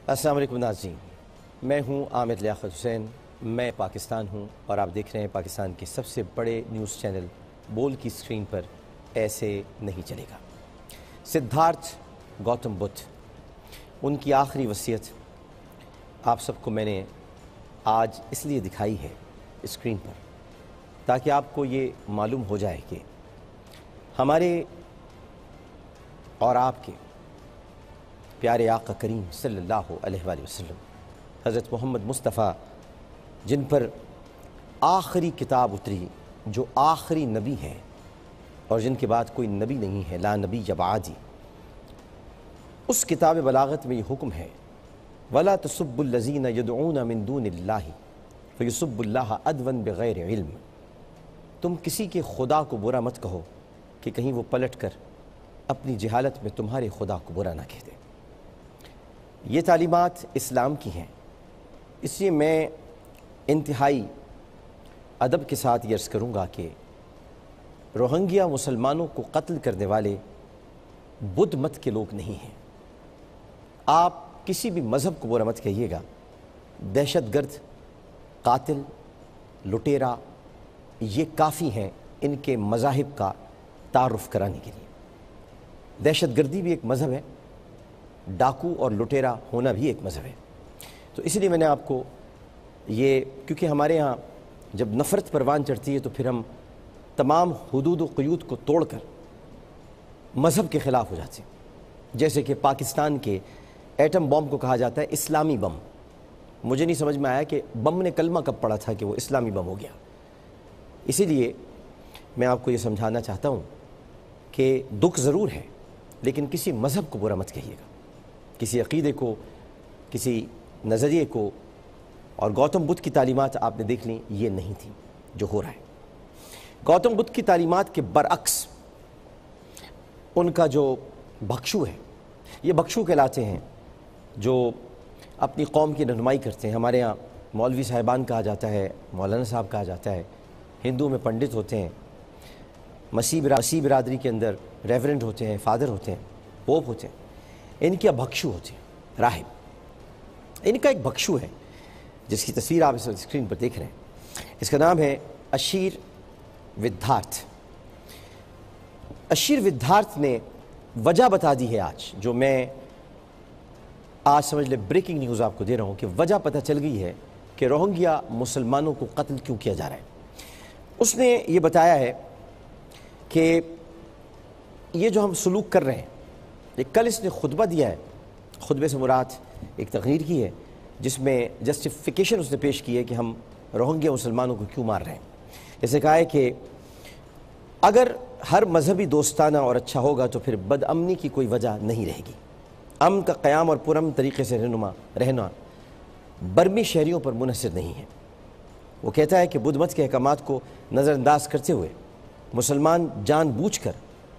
السلام علیکم ناظرین، میں ہوں عامر لیاقت حسین، میں پاکستان ہوں اور آپ دیکھ رہے ہیں پاکستان کے سب سے بڑے نیوز چینل بول کی اسکرین پر ایسے نہیں چلے گا۔ سدھارتھ گوتم بدھ، ان کی آخری وصیت آپ سب کو میں نے آج اس لیے دکھائی ہے اسکرین پر تاکہ آپ کو یہ معلوم ہو جائے کہ ہمارے اور آپ کے پیارے آقا کریم صلی اللہ علیہ وآلہ وسلم حضرت محمد مصطفیٰ، جن پر آخری کتاب اتری، جو آخری نبی ہیں اور جن کے بعد کوئی نبی نہیں ہے، لا نبی بعدی، اس کتاب بلاغت میں یہ حکم ہے وَلَا تَسُبُّ الَّذِينَ يَدْعُونَ مِن دُونِ اللَّهِ فَيُسُبُّ اللَّهَ عَدْوًا بِغَيْرِ عِلْمٍ۔ تم کسی کے خدا کو برا مت کہو کہ کہیں وہ پلٹ کر اپنی جہالت میں تمہارے خدا کو برا نہ کہہ دے۔ یہ تعلیمات اسلام کی ہیں، اس لیے میں انتہائی ادب کے ساتھ یہ عرض کروں گا کہ روہنگیا مسلمانوں کو قتل کرنے والے بدھ مت کے لوگ نہیں ہیں۔ آپ کسی بھی مذہب کو برا مت کہیے گا، دہشت گرد، قاتل، لٹیرا، یہ کافی ہیں ان کے مذاہب کا تعارف کرانے کے لیے۔ دہشت گردی بھی ایک مذہب ہے، ڈاکو اور لٹیرا ہونا بھی ایک مذہب ہے۔ تو اس لیے میں نے آپ کو یہ، کیونکہ ہمارے ہاں جب نفرت پروان چڑھتی ہے تو پھر ہم تمام حدود و قیود کو توڑ کر مذہب کے خلاف ہو جاتے ہیں۔ جیسے کہ پاکستان کے ایٹم بم کو کہا جاتا ہے اسلامی بم۔ مجھے نہیں سمجھ میں آیا کہ بم نے کلمہ کب پڑھا تھا کہ وہ اسلامی بم ہو گیا۔ اسی لیے میں آپ کو یہ سمجھانا چاہتا ہوں کہ دکھ ضرور ہے لیکن کسی مذہب کو برا مت کہیے گا، کسی عقیدے کو، کسی نظریے کو۔ اور گوتم بدھ کی تعلیمات آپ نے دیکھ لیں، یہ نہیں تھی جو ہو رہا ہے۔ گوتم بدھ کی تعلیمات کے برعکس ان کا جو بھکشو ہے، یہ بھکشو کہلاتے ہیں جو اپنی قوم کی رہنمائی کرتے ہیں۔ ہمارے ہاں مولوی صاحبان کہا جاتا ہے، مولانا صاحب کہا جاتا ہے، ہندو میں پنڈت ہوتے ہیں، مسیح برادری کے اندر ریورنڈ ہوتے ہیں، فادر ہوتے ہیں، پوپ ہوتے ہیں۔ ان کے بھکشو ہوتے ہیں، راہب۔ ان کا ایک بھکشو ہے جس کی تصویر آپ اس اسکرین پر دیکھ رہے ہیں، اس کا نام ہے اشیر ودھارتھ۔ اشیر ودھارتھ نے وجہ بتا دی ہے آج، جو میں آج سمجھ لے بریکنگ نیوز آپ کو دے رہا ہوں، کہ وجہ پتہ چل گئی ہے کہ روہنگیا مسلمانوں کو قتل کیوں کیا جا رہا ہے۔ اس نے یہ بتایا ہے کہ یہ جو ہم سلوک کر رہے ہیں، کل اس نے خطبہ دیا ہے، خطبے سے مراد ایک تقریر کی ہے جس میں جسٹیفیکیشن اس نے پیش کی ہے کہ ہم روہنگیا مسلمانوں کو کیوں مار رہے ہیں۔ جیسے کہا ہے کہ اگر ہر مذہبی دوستانہ اور اچھا ہوگا تو پھر بد امنی کی کوئی وجہ نہیں رہے گی۔ امن کا قیام اور پرامن طریقے سے رہنا برمی شہریوں پر منحصر نہیں ہے۔ وہ کہتا ہے کہ بدھ مت کے احکامات کو نظر انداز کرتے ہوئے مسلمان جان بوجھ کر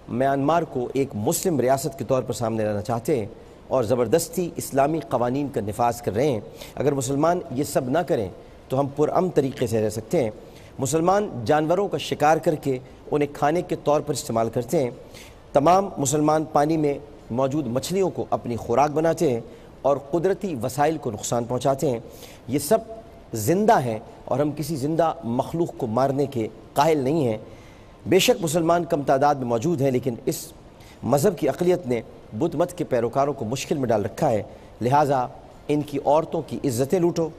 میانمار کو ایک مسلم ریاست کے طور پر سامنے لانا چاہتے ہیں اور زبردستی اسلامی قوانین کا نفاذ کر رہے ہیں۔ اگر مسلمان یہ سب نہ کریں تو ہم پرامن طریقے سے رہ سکتے ہیں۔ مسلمان جانوروں کا شکار کر کے انہیں کھانے کے طور پر استعمال کرتے ہیں۔ تمام مسلمان پانی میں موجود مچھلیوں کو اپنی خوراک بناتے ہیں اور قدرتی وسائل کو نقصان پہنچاتے ہیں۔ یہ سب زندہ ہیں اور ہم کسی زندہ مخلوق کو مارنے کے قائل نہیں ہیں۔ بے شک مسلمان کم تعداد میں موجود ہیں لیکن اس مذہب کی اقلیت نے بدھ مت کے پیروکاروں کو مشکل میں ڈال رکھا ہے، لہٰذا ان کی عورتوں کی عزتیں لوٹو،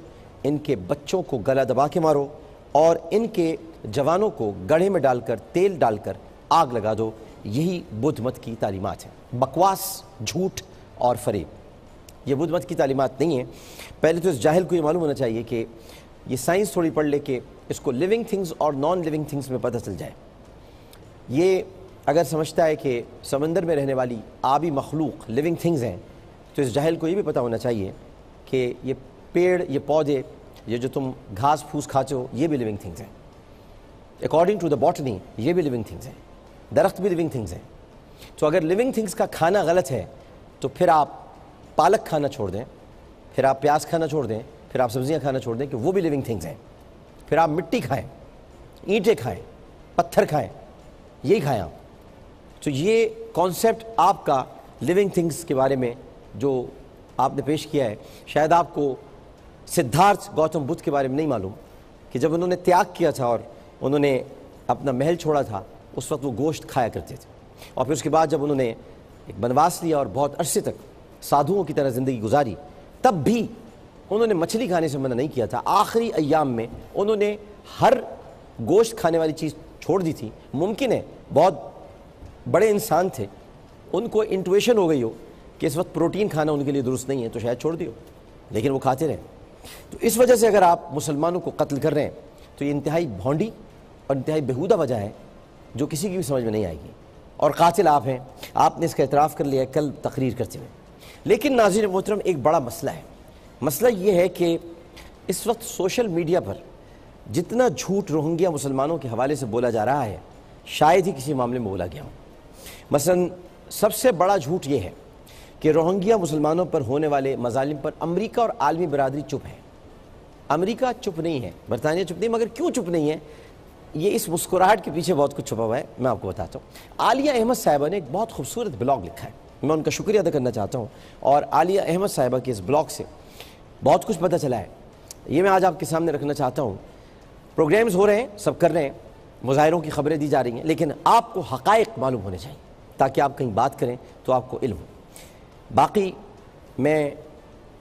ان کے بچوں کو گلا دبا کے مارو اور ان کے جوانوں کو گڑھے میں ڈال کر تیل ڈال کر آگ لگا دو۔ یہی بدھ مت کی تعلیمات ہیں۔ بکواس، جھوٹ اور فریب، یہ بدھ مت کی تعلیمات نہیں ہیں۔ پہلے تو اس جاہل کو یہ معلوم ہونا چاہیے کہ یہ سائنس تھوڑی پڑھ لے کہ اس کو لیونگ تھنگز اور نان لیونگ تھنگز میں پتہ چل جائے۔ یہ اگر سمجھتا ہے کہ سمندر میں رہنے والی آبی مخلوق لیونگ تھنگز ہیں تو اس جاہل کو یہ بھی پتہ ہونا چاہیے کہ یہ پیڑ، یہ پودے، یہ جو تم گھاس پھوس کھاتے ہو، یہ بھی لیونگ تھنگز ہیں۔ اکارڈنگ ٹو دا باٹنی یہ بھی لیونگ تھنگز ہیں، درخت بھی لیونگ تھنگز ہیں۔ تو اگر لیونگ تھنگز کا کھانا غلط ہے تو پھر آپ پالک کھانا چھوڑ دیں، پھر آپ پیاز کھانا چھوڑ دیں، پھر آپ سبزیاں کھانا چھوڑ دیں کہ وہ بھی لیونگ تھنگز ہیں۔ پھر آپ مٹی کھائیں، اینٹیں کھائیں، پتھر کھائیں، یہی کھائیں آپ۔ تو یہ کانسیپٹ آپ کا لیونگ تھنگز کے بارے میں جو آپ نے پیش کیا ہے، شاید آپ کو سدھارتھ گوتم بدھ کے بارے میں نہیں معلوم کہ جب انہوں نے تیاگ کیا تھا اور انہوں نے اپنا محل چھوڑا تھا، اس وقت وہ گوشت کھایا کرتے تھے، اور پھر اس کے بعد جب انہوں نے ایک بنواس لیا اور بہت عرصے تک سادھوؤں کی طرح زندگی گزاری، تب بھی انہوں نے مچھلی کھانے سے منع نہیں کیا تھا۔ آخری ایام میں انہوں نے ہر گوشت کھانے والی چیز چھوڑ دی تھی۔ ممکن ہے بہت بڑے انسان تھے، ان کو انٹویشن ہو گئی ہو کہ اس وقت پروٹین کھانا ان کے لیے درست نہیں ہے، تو شاید چھوڑ دیو، لیکن وہ کھاتے رہے۔ تو اس وجہ سے اگر آپ مسلمانوں کو قتل کر رہے ہیں تو یہ انتہائی بھونڈی اور انتہائی بیہودہ وجہ ہے جو کسی کی بھی سمجھ میں نہیں آئے گی، اور قاتل آپ ہیں، آپ نے اس کا اعتراف کر لیا ہے کل تقریر کرتے ہوئے۔ لیکن ناظرین محترم، ایک بڑا مسئلہ ہے۔ مسئلہ یہ ہے کہ اس وقت سوشل میڈیا پر جتنا جھوٹ روہنگیا مسلمانوں کے حوالے سے بولا جا رہا ہے، شاید ہی کسی معاملے میں بولا گیا ہو۔ مثلا سب سے بڑا جھوٹ یہ ہے کہ روہنگیا مسلمانوں پر ہونے والے مظالم پر امریکہ اور عالمی برادری چپ ہے۔ امریکہ چپ نہیں ہے، برطانیہ چپ نہیں، مگر کیوں چپ نہیں ہے؟ یہ اس مسکراہٹ کے پیچھے بہت کچھ چھپا ہوا ہے، میں آپ کو بتاتا ہوں۔ عالیہ احمد صاحبہ نے ایک بہت خوبصورت بلاگ لکھا ہے، میں ان کا شکریہ ادا کرنا چاہتا ہوں، اور عالیہ احمد صاحبہ کے اس بلاگ سے بہت کچھ پتہ چلا ہے۔ یہ میں آج آپ کے سامنے رکھنا چاہتا ہوں۔ پروگرامز ہو رہے ہیں، سب کر رہے ہیں، مظاہروں کی خبریں دی جا رہی ہیں، لیکن آپ کو حقائق معلوم ہونے چاہیے تاکہ آپ کہیں بات کریں تو آپ کو علم ہو۔ باقی میں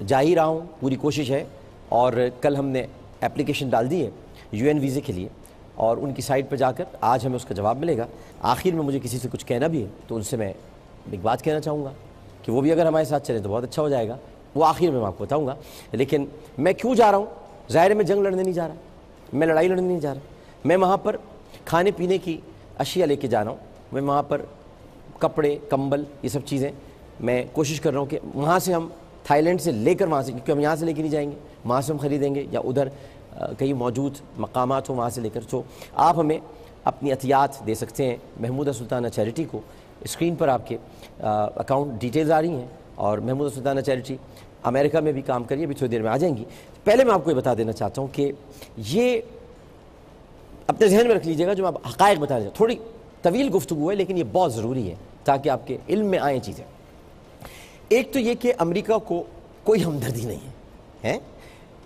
جا ہی رہا ہوں، پوری کوشش ہے، اور کل ہم نے اپلیکیشن ڈال دی ہے UN ویزے کے لیے، اور ان کی سائٹ پہ جا کر آج ہمیں اس کا جواب ملے گا۔ آخر میں مجھے کسی سے کچھ کہنا بھی ہے تو ان سے میں ایک بات کہنا چاہوں گا کہ وہ بھی اگر ہمارے ساتھ چلے تو بہت اچھا ہو جائے گا، وہ آخر میں آپ کو بتاؤں گا۔ لیکن میں کیوں جا رہا ہوں؟ ظاہر ہے میں جنگ لڑنے نہیں جا رہا، میں لڑائی لڑنے نہیں جا رہا، میں وہاں پر کھانے پینے کی اشیاء لے کے جا رہا ہوں، میں وہاں پر کپڑے، کمبل، یہ سب چیزیں میں کوشش کر رہا ہوں کہ وہاں سے ہم تھائی لینڈ سے لے کر وہاں سے، کیونکہ ہم یہاں سے لے کے نہیں جائیں گے، وہاں سے ہم خریدیں گے، یا ادھر کئی موجود مقامات ہوں وہاں سے لے کر۔ تو آپ ہمیں اپنی عطیات دے سکتے ہیں محمودہ سلطانہ چیریٹی کو۔ اسکرین پر آپ کے اکاؤنٹ ڈیٹیلز آ رہی ہیں، اور محمودہ سلطانہ چیریٹی امریکہ میں بھی کام کریے، ابھی تھوڑی دیر میں آ جائیں گی۔ پہلے میں آپ کو یہ بتا دینا چاہتا ہوں کہ یہ اپنے ذہن میں رکھ لیجئے گا جو میں حقائق بتا رہا ہوں، تھوڑی طویل گفتگو ہے لیکن یہ بہت ضروری ہے تاکہ آپ کے علم میں آئیں چیزیں۔ ایک تو یہ کہ امریکہ کو کوئی ہمدردی نہیں ہے،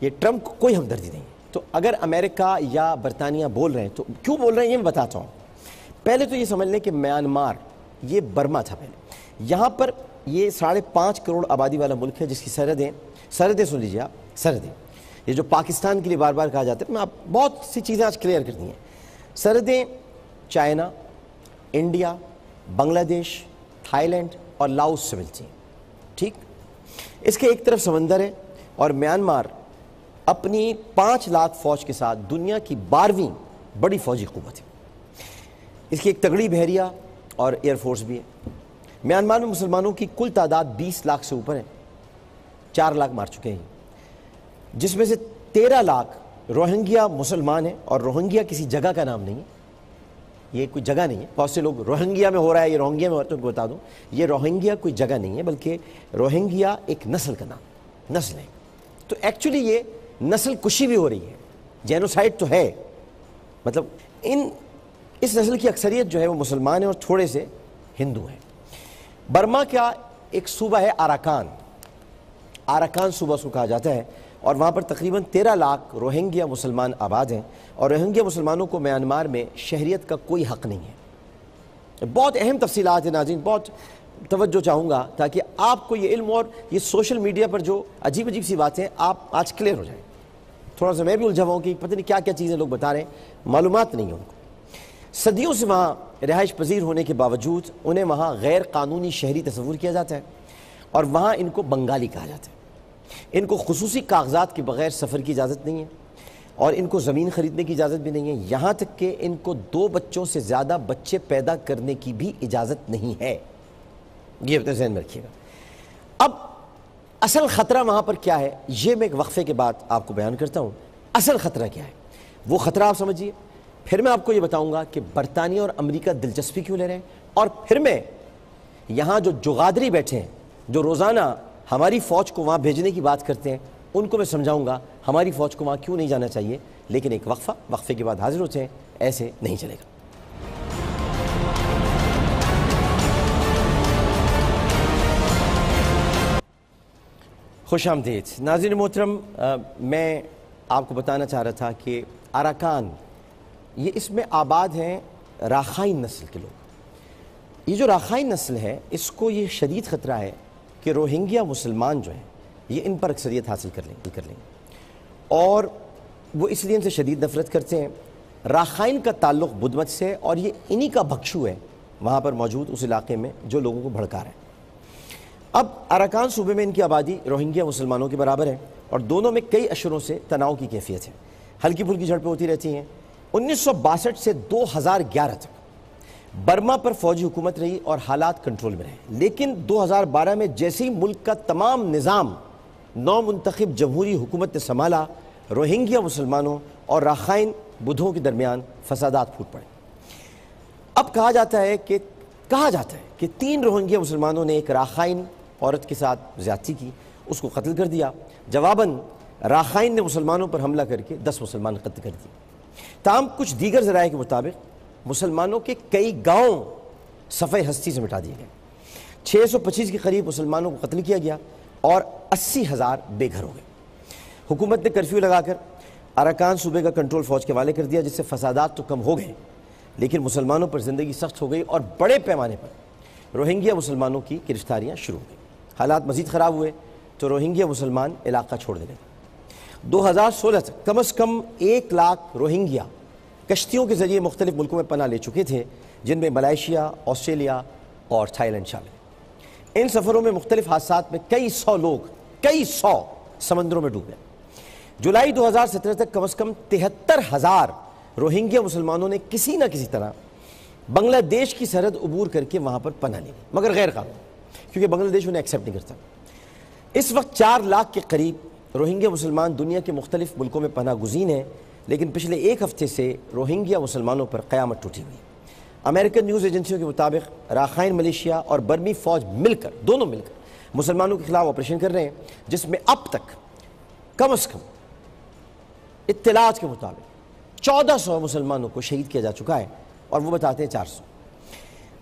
یہ ٹرمپ کو کوئی ہمدردی نہیں ہے۔ تو اگر امریکہ یا برطانیہ بول رہے ہیں تو کیوں بول رہے ہیں یہ میں بتاتا ہوں۔ پہلے تو یہ سمجھ لیں کہ میانمار یہ برما تھا پہلے، یہاں پر یہ 5.5 کروڑ آبادی والا ملک ہے جس کی سرحدیں سن لیجیے آپ، سرحدیں، یہ جو پاکستان کے لیے بار بار کہا جاتا ہے، میں آپ بہت سی چیزیں آج کلیئر کر دی ہیں۔ سرحدیں چائنا، انڈیا، بنگلہ دیش، تھائی لینڈ اور لاؤس سے ملتی ہیں، ٹھیک؟ اس کے ایک طرف سمندر ہے، اور میانمار اپنی 5 لاکھ فوج کے ساتھ دنیا کی 12ویں بڑی فوجی قوت ہے۔ اس کی ایک تگڑی بحریہ اور ایئر فورس بھی ہے۔ میانمار میں مسلمانوں کی کل تعداد 20 لاکھ سے اوپر ہے، 4 لاکھ مار چکے ہیں، جس میں سے 13 لاکھ روہنگیا مسلمان ہیں، اور روہنگیا کسی جگہ کا نام نہیں ہے، یہ کوئی جگہ نہیں ہے۔ بہت سے لوگ روہنگیا میں ہو رہا ہے، یہ روہنگیا میں ہو رہا ہے، تو ان کو بتا دوں یہ روہنگیا کوئی جگہ نہیں ہے، بلکہ روہنگیا ایک نسل کا نام، نسل ہے۔ تو ایکچولی یہ نسل کشی بھی ہو رہی ہے، جینوسائیڈ تو ہے، مطلب اس نسل کی اکثریت جو ہے وہ مسلمان ہیں اور تھوڑے سے ہندو ہیں۔ برما کا ایک صوبہ ہے آراکان، آراکان صوبہ اس کو کہا جاتا ہے، اور وہاں پر تقریباً 13 لاکھ روہنگیا مسلمان آباد ہیں، اور روہنگیا مسلمانوں کو میانمار میں شہریت کا کوئی حق نہیں ہے۔ بہت اہم تفصیلات ہیں ناظرین، بہت توجہ چاہوں گا تاکہ آپ کو یہ علم اور یہ سوشل میڈیا پر جو عجیب عجیب سی باتیں آپ آج کلیئر ہو جائیں۔ تھوڑا سا میں بھی الجھا ہوا ہوں کہ پتہ نہیں کیا کیا چیزیں لوگ بتا رہے ہیں، معلومات نہیں ہیں ان کو۔ صدیوں سے وہاں رہائش پذیر ہونے کے باوجود انہیں وہاں غیر قانونی شہری تصور کیا جاتا ہے، اور وہاں ان کو بنگالی کہا جاتا ہے۔ ان کو خصوصی کاغذات کے بغیر سفر کی اجازت نہیں ہے، اور ان کو زمین خریدنے کی اجازت بھی نہیں ہے، یہاں تک کہ ان کو 2 بچوں سے زیادہ بچے پیدا کرنے کی بھی اجازت نہیں ہے۔ یہ اپنے ذہن میں رکھیے گا۔ اب اصل خطرہ وہاں پر کیا ہے یہ میں ایک وقفے کے بعد آپ کو بیان کرتا ہوں۔ اصل خطرہ کیا ہے وہ خطرہ آپ سمجھیے، پھر میں آپ کو یہ بتاؤں گا کہ برطانیہ اور امریکہ دلچسپی کیوں لے رہے ہیں، اور پھر میں یہاں جو جغادری بیٹھے ہیں جو روزانہ ہماری فوج کو وہاں بھیجنے کی بات کرتے ہیں ان کو میں سمجھاؤں گا ہماری فوج کو وہاں کیوں نہیں جانا چاہیے۔ لیکن ایک وقفے کے بعد حاضر ہوتے ہیں، ایسے نہیں چلے گا۔ خوش آمدید ناظرین محترم، میں آپ کو بتانا چاہ رہا تھا کہ اراکان یہ اس میں آباد ہیں راخائن نسل کے لوگ۔ یہ جو راخائن نسل ہے اس کو یہ شدید خطرہ ہے کہ روہنگیا مسلمان جو ہیں یہ ان پر اکثریت حاصل کر لیں اور وہ اس لیے ان سے شدید نفرت کرتے ہیں۔ راخائن کا تعلق بدھ مت سے، اور یہ انہی کا بھکشو ہے وہاں پر موجود اس علاقے میں جو لوگوں کو بھڑکا رہا ہے۔ اب اراکان صوبے میں ان کی آبادی روہنگیا مسلمانوں کے برابر ہے اور دونوں میں کئی اشروں سے تناؤ کی کیفیت ہے، ہلکی پھلکی جھڑپیں ہوتی رہتی ہیں۔ 1962 سے 2011 تک برما پر فوجی حکومت رہی اور حالات کنٹرول میں رہے، لیکن 2012 میں جیسے ہی ملک کا تمام نظام نو منتخب جمہوری حکومت نے سنبھالا، روہنگیا مسلمانوں اور راخائن بدھوں کے درمیان فسادات پھوٹ پڑے۔ اب کہا جاتا ہے کہ 3 روہنگیا مسلمانوں نے ایک راخائن عورت کے ساتھ زیادتی کی، اس کو قتل کر دیا۔ جواباً راخائن نے مسلمانوں پر حملہ کر کے 10 مسلمان قتل کر دیے۔ تاہم کچھ دیگر ذرائع کے مطابق مسلمانوں کے کئی گاؤں صفحہ ہستی سے مٹا دیے گئے، 625 کے قریب مسلمانوں کو قتل کیا گیا اور 80,000 بے گھر ہو گئے۔ حکومت نے کرفیو لگا کر اراکان صوبے کا کنٹرول فوج کے حوالے کر دیا، جس سے فسادات تو کم ہو گئے لیکن مسلمانوں پر زندگی سخت ہو گئی اور بڑے پیمانے پر روہنگیا مسلمانوں کی گرفتاریاں شروع ہو گئیں۔ حالات مزید خراب ہوئے تو روہنگیا مسلمان علاقہ چھوڑ دے گئے۔ 2016 تک کم از کم 1 لاکھ روہنگیا کشتیوں کے ذریعے مختلف ملکوں میں پناہ لے چکے تھے، جن میں ملائیشیا، آسٹریلیا اور تھائی لینڈ شامل ہیں۔ ان سفروں میں مختلف حادثات میں کئی سو سمندروں میں ڈوب گئے۔ جولائی 2017 تک کم از کم 73,000 روہنگیا مسلمانوں نے کسی نہ کسی طرح بنگلہ دیش کی سرحد عبور کر کے وہاں پر پناہ لی، مگر غیر قانونی، کیونکہ بنگلہ دیش انہیں ایکسیپٹ نہیں کرتا۔ اس وقت 4 لاکھ کے قریب روہنگیا مسلمان دنیا کے مختلف ملکوں میں پناہ گزین ہیں، لیکن پچھلے 1 ہفتے سے روہنگیا مسلمانوں پر قیامت ٹوٹی ہوئی ہے۔ امریکن نیوز ایجنسیوں کے مطابق راخائن ملیشیا اور برمی فوج دونوں مل کر مسلمانوں کے خلاف آپریشن کر رہے ہیں، جس میں اب تک کم از کم اطلاعات کے مطابق 1400 مسلمانوں کو شہید کیا جا چکا ہے، اور وہ بتاتے ہیں 400،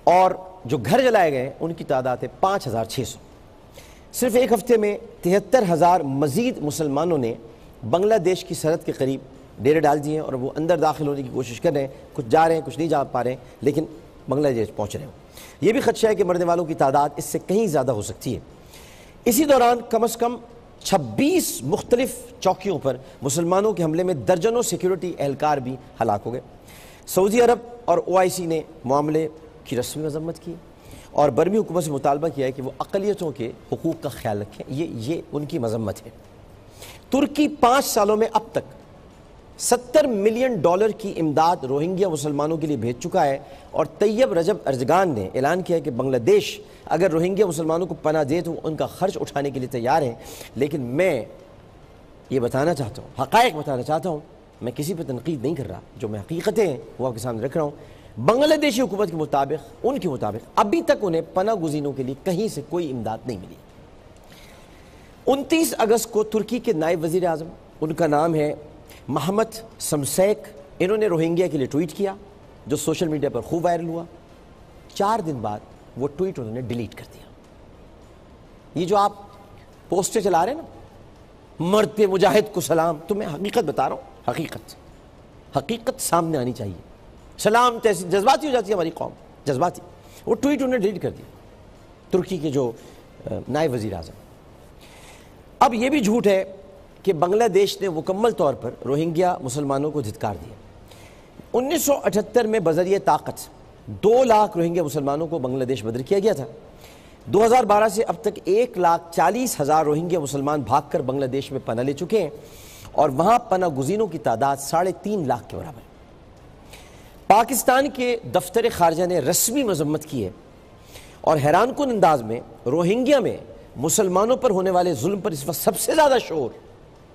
اور جو گھر جلائے گئے ان کی تعداد ہے 5600۔ صرف 1 ہفتے میں 73,000 مزید مسلمانوں نے بنگلہ دیش کی سرحد کے قریب ڈیرے ڈال دیے ہیں، اور وہ اندر داخل ہونے کی کوشش کر رہے ہیں، کچھ جا رہے ہیں کچھ نہیں جا پا رہے ہیں، لیکن بنگلہ دیش پہنچ رہے ہیں۔ یہ بھی خدشہ ہے کہ مرنے والوں کی تعداد اس سے کہیں زیادہ ہو سکتی ہے۔ اسی دوران کم از کم 26 مختلف چوکیوں پر مسلمانوں کے حملے میں درجنوں سیکیورٹی اہلکار بھی ہلاک ہو گئے۔ سعودی عرب اور OIC نے معاملے کی رسمی مذمت کی اور برمی حکومت سے مطالبہ کیا ہے کہ وہ اقلیتوں کے حقوق کا خیال رکھیں، یہ ان کی مذمت ہے۔ ترکی 5 سالوں میں اب تک $70 ملین کی امداد روہنگیا مسلمانوں کے لیے بھیج چکا ہے، اور طیب رجب ارزگان نے اعلان کیا ہے کہ بنگلہ دیش اگر روہنگیا مسلمانوں کو پناہ دے تو ان کا خرچ اٹھانے کے لیے تیار ہیں۔ لیکن میں یہ بتانا چاہتا ہوں، حقائق بتانا چاہتا ہوں، میں کسی پہ تنقید نہیں کر رہا، جو میں حقیقتیں ہیں وہ آپ کے سامنے رکھ رہا ہوں۔ بنگلہ دیشی حکومت کے مطابق ابھی تک انہیں پناہ گزینوں کے لیے کہیں سے کوئی امداد نہیں ملی۔ 29 اگست کو ترکی کے نائب وزیر اعظم، ان کا نام ہے محمد سمسیک، انہوں نے روہنگیا کے لیے ٹویٹ کیا جو سوشل میڈیا پر خوب وائرل ہوا۔ 4 دن بعد وہ ٹویٹ انہوں نے ڈیلیٹ کر دیا۔ یہ جو آپ پوسٹیں چلا رہے ہیں نا، مرد مجاہد کو سلام، تو میں حقیقت بتا رہا ہوں، حقیقت سامنے آنی چاہیے۔ سلام تیسی جذباتی ہو جاتی ہے ہماری قوم، جذباتی۔ وہ ٹویٹ انہوں نے ڈیلیٹ کر دیا، ترکی کے جو نائب وزیر اعظم۔ اب یہ بھی جھوٹ ہے کہ بنگلہ دیش نے مکمل طور پر روہنگیا مسلمانوں کو دھتکار دیا۔ 1978 میں بذریعہ طاقت 2 لاکھ روہنگیا مسلمانوں کو بنگلہ دیش بدر کیا گیا تھا۔ 2012 سے اب تک 1,40,000 روہنگیا مسلمان بھاگ کر بنگلہ دیش میں پناہ لے چکے ہیں، اور وہاں پناہ گزینوں کی تعداد 3.5 لاکھ کے برابر ہے۔ پاکستان کے دفتر خارجہ نے رسمی مذمت کی ہے اور حیران کن انداز میں روہنگیا میں مسلمانوں پر ہونے والے ظلم پر اس وقت سب سے زیادہ شور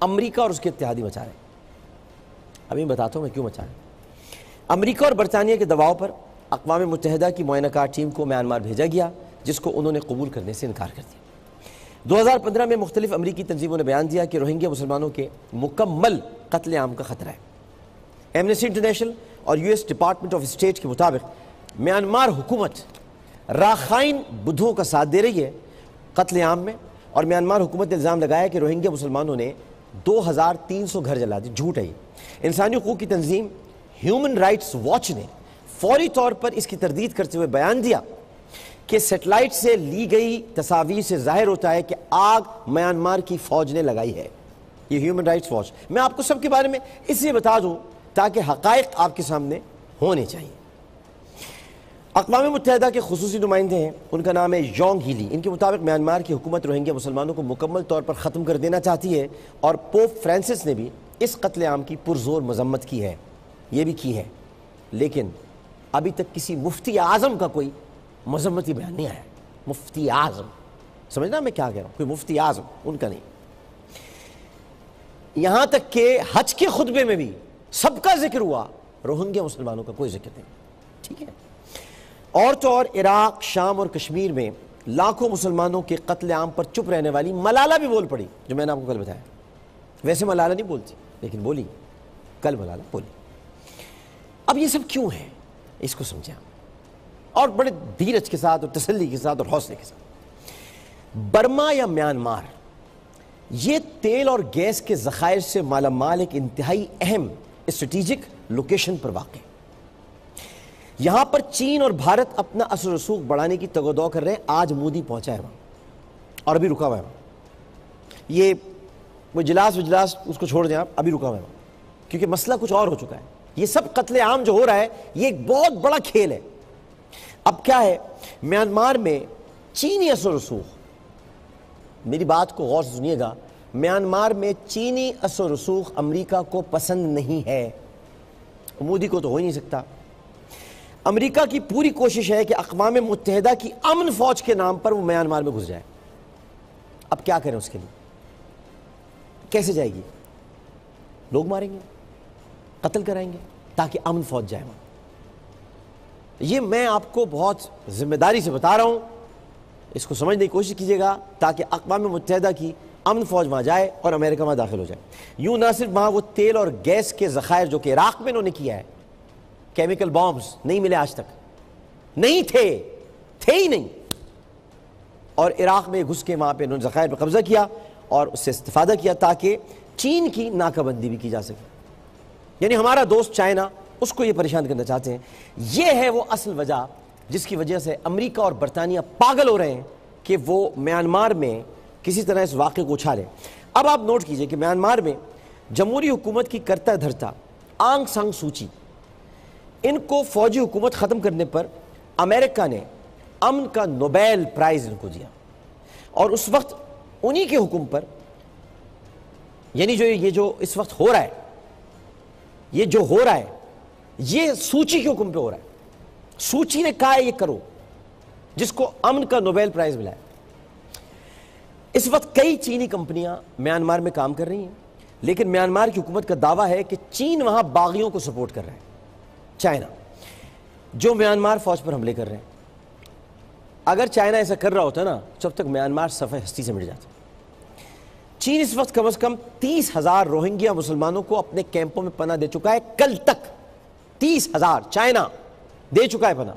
امریکہ اور اس کے اتحادی مچا رہے ہیں۔ ابھی بتاتا ہوں میں کیوں مچا رہے ہیں۔ امریکہ اور برطانیہ کے دباؤ پر اقوام متحدہ کی معائنہ کار ٹیم کو میانمار بھیجا گیا، جس کو انہوں نے قبول کرنے سے انکار کر دیا۔ 2015 میں مختلف امریکی تنظیموں نے بیان دیا کہ روہنگیا مسلمانوں کے مکمل قتل عام کا خطرہ ہے۔ ایمنسٹی انٹرنیشنل اور US ڈپارٹمنٹ آف اسٹیٹ کے مطابق میانمار حکومت راخائن بدھوں کا ساتھ دے رہی ہے قتل عام میں، اور میانمار حکومت نے الزام لگایا کہ روہنگیا مسلمانوں نے 2300 گھر جلا دی. جھوٹ ہے یہ. انسانی حقوق کی تنظیم ہیومن رائٹس واچ نے فوری طور پر اس کی تردید کرتے ہوئے بیان دیا کہ سیٹلائٹ سے لی گئی تصاویر سے ظاہر ہوتا ہے کہ آگ میانمار کی فوج نے لگائی ہے. یہ ہیومن رائٹس واچ. میں آپ کو سب کے بارے میں اس لیے بتا دوں تاکہ حقائق آپ کے سامنے ہونے چاہیے. اقوام متحدہ کے خصوصی نمائندے ہیں, ان کا نام ہے یونگ ہیلی. ان کے مطابق میانمار کی حکومت روہنگیا مسلمانوں کو مکمل طور پر ختم کر دینا چاہتی ہے, اور پوپ فرانسس نے بھی اس قتل عام کی پرزور مذمت کی ہے. یہ بھی کی ہے, لیکن ابھی تک کسی مفتی اعظم کا کوئی مذمتی بیان نہیں آیا. مفتی اعظم, سمجھنا میں کیا کہہ رہا ہوں, کوئی مفتی اعظم ان کا نہیں. یہاں تک کہ حج کے خطبے میں بھی سب کا ذکر ہوا, روہنگیا مسلمانوں کا کوئی ذکر نہیں. ٹھیک ہے. اور تو اور عراق, شام اور کشمیر میں لاکھوں مسلمانوں کے قتل عام پر چپ رہنے والی ملالہ بھی بول پڑی, جو میں نے آپ کو کل بتایا. ویسے ملالہ نہیں بولتی, لیکن بولی کل ملالہ بولی. اب یہ سب کیوں ہے, اس کو سمجھیں اور بڑے دھیرج کے ساتھ اور تسلی کے ساتھ اور حوصلے کے ساتھ. برما یا میانمار یہ تیل اور گیس کے ذخائر سے مالا مال ایک انتہائی اہم اسٹریٹجک لوکیشن پر واقع ہے. یہاں پر چین اور بھارت اپنا اثر و رسوخ بڑھانے کی تگ و دو کر رہے ہیں. آج مودی پہنچا ہے وہاں اور ابھی رکا ہوا ہے وہاں. یہ وہ اجلاس اس کو چھوڑ دیں آپ, ابھی رکا ہوا ہے وہاں, کیونکہ مسئلہ کچھ اور ہو چکا ہے. یہ سب قتل عام جو ہو رہا ہے یہ ایک بہت بڑا کھیل ہے. اب کیا ہے, میانمار میں چینی اثر و رسوخ, میری بات کو غور سے سنیے گا, میانمار میں چینی اثر و رسوخ امریکہ کو پسند نہیں ہے. مودی کو تو ہو ہی نہیں سکتا. امریکہ کی پوری کوشش ہے کہ اقوام متحدہ کی امن فوج کے نام پر وہ میانمار میں گھس جائے. اب کیا کریں اس کے لیے, کیسے جائے گی؟ لوگ ماریں گے, قتل کرائیں گے تاکہ امن فوج جائے وہاں. یہ میں آپ کو بہت ذمہ داری سے بتا رہا ہوں, اس کو سمجھنے کی کوشش کیجیے گا تاکہ اقوام متحدہ کی امن فوج وہاں جائے اور امریکہ وہاں داخل ہو جائے. یوں نہ صرف وہاں وہ تیل اور گیس کے ذخائر جو کہ عراق میں انہوں نے کیا ہے, کیمیکل بامز نہیں ملے آج تک, نہیں تھے ہی نہیں, اور عراق میں گھس کے وہاں پہ انہوں نے ذخائر پہ قبضہ کیا اور اس سے استفادہ کیا تاکہ چین کی ناکہ بندی بھی کی جا سکے. یعنی ہمارا دوست چائنا, اس کو یہ پریشان کرنا چاہتے ہیں. یہ ہے وہ اصل وجہ جس کی وجہ سے امریکہ اور برطانیہ پاگل ہو رہے ہیں کہ وہ میانمار میں کسی طرح اس واقعے کو اچھالیں. اب آپ نوٹ کیجئے کہ میانمار میں جمہوری حکومت کی کرتا دھرتا آنگ سان سوچی, ان کو فوجی حکومت ختم کرنے پر امریکہ نے امن کا نوبیل پرائز ان کو دیا, اور اس وقت انہی کے حکم پر, یعنی یہ جو اس وقت ہو رہا ہے, یہ جو ہو رہا ہے یہ سوچی کے حکم پہ ہو رہا ہے. سوچی نے کہا ہے یہ کرو, جس کو امن کا نوبیل پرائز ملا ہے. اس وقت کئی چینی کمپنیاں میانمار میں کام کر رہی ہیں, لیکن میانمار کی حکومت کا دعویٰ ہے کہ چین وہاں باغیوں کو سپورٹ کر رہا ہے, چائنا, جو میانمار فوج پر حملے کر رہے ہیں. اگر چائنا ایسا کر رہا ہوتا نا, جب تک میانمار صفحہ ہستی سے مٹ جاتا. چین اس وقت کم از کم 30,000 روہنگیا مسلمانوں کو اپنے کیمپوں میں پناہ دے چکا ہے. کل تک 30,000 چائنا دے چکا ہے پناہ.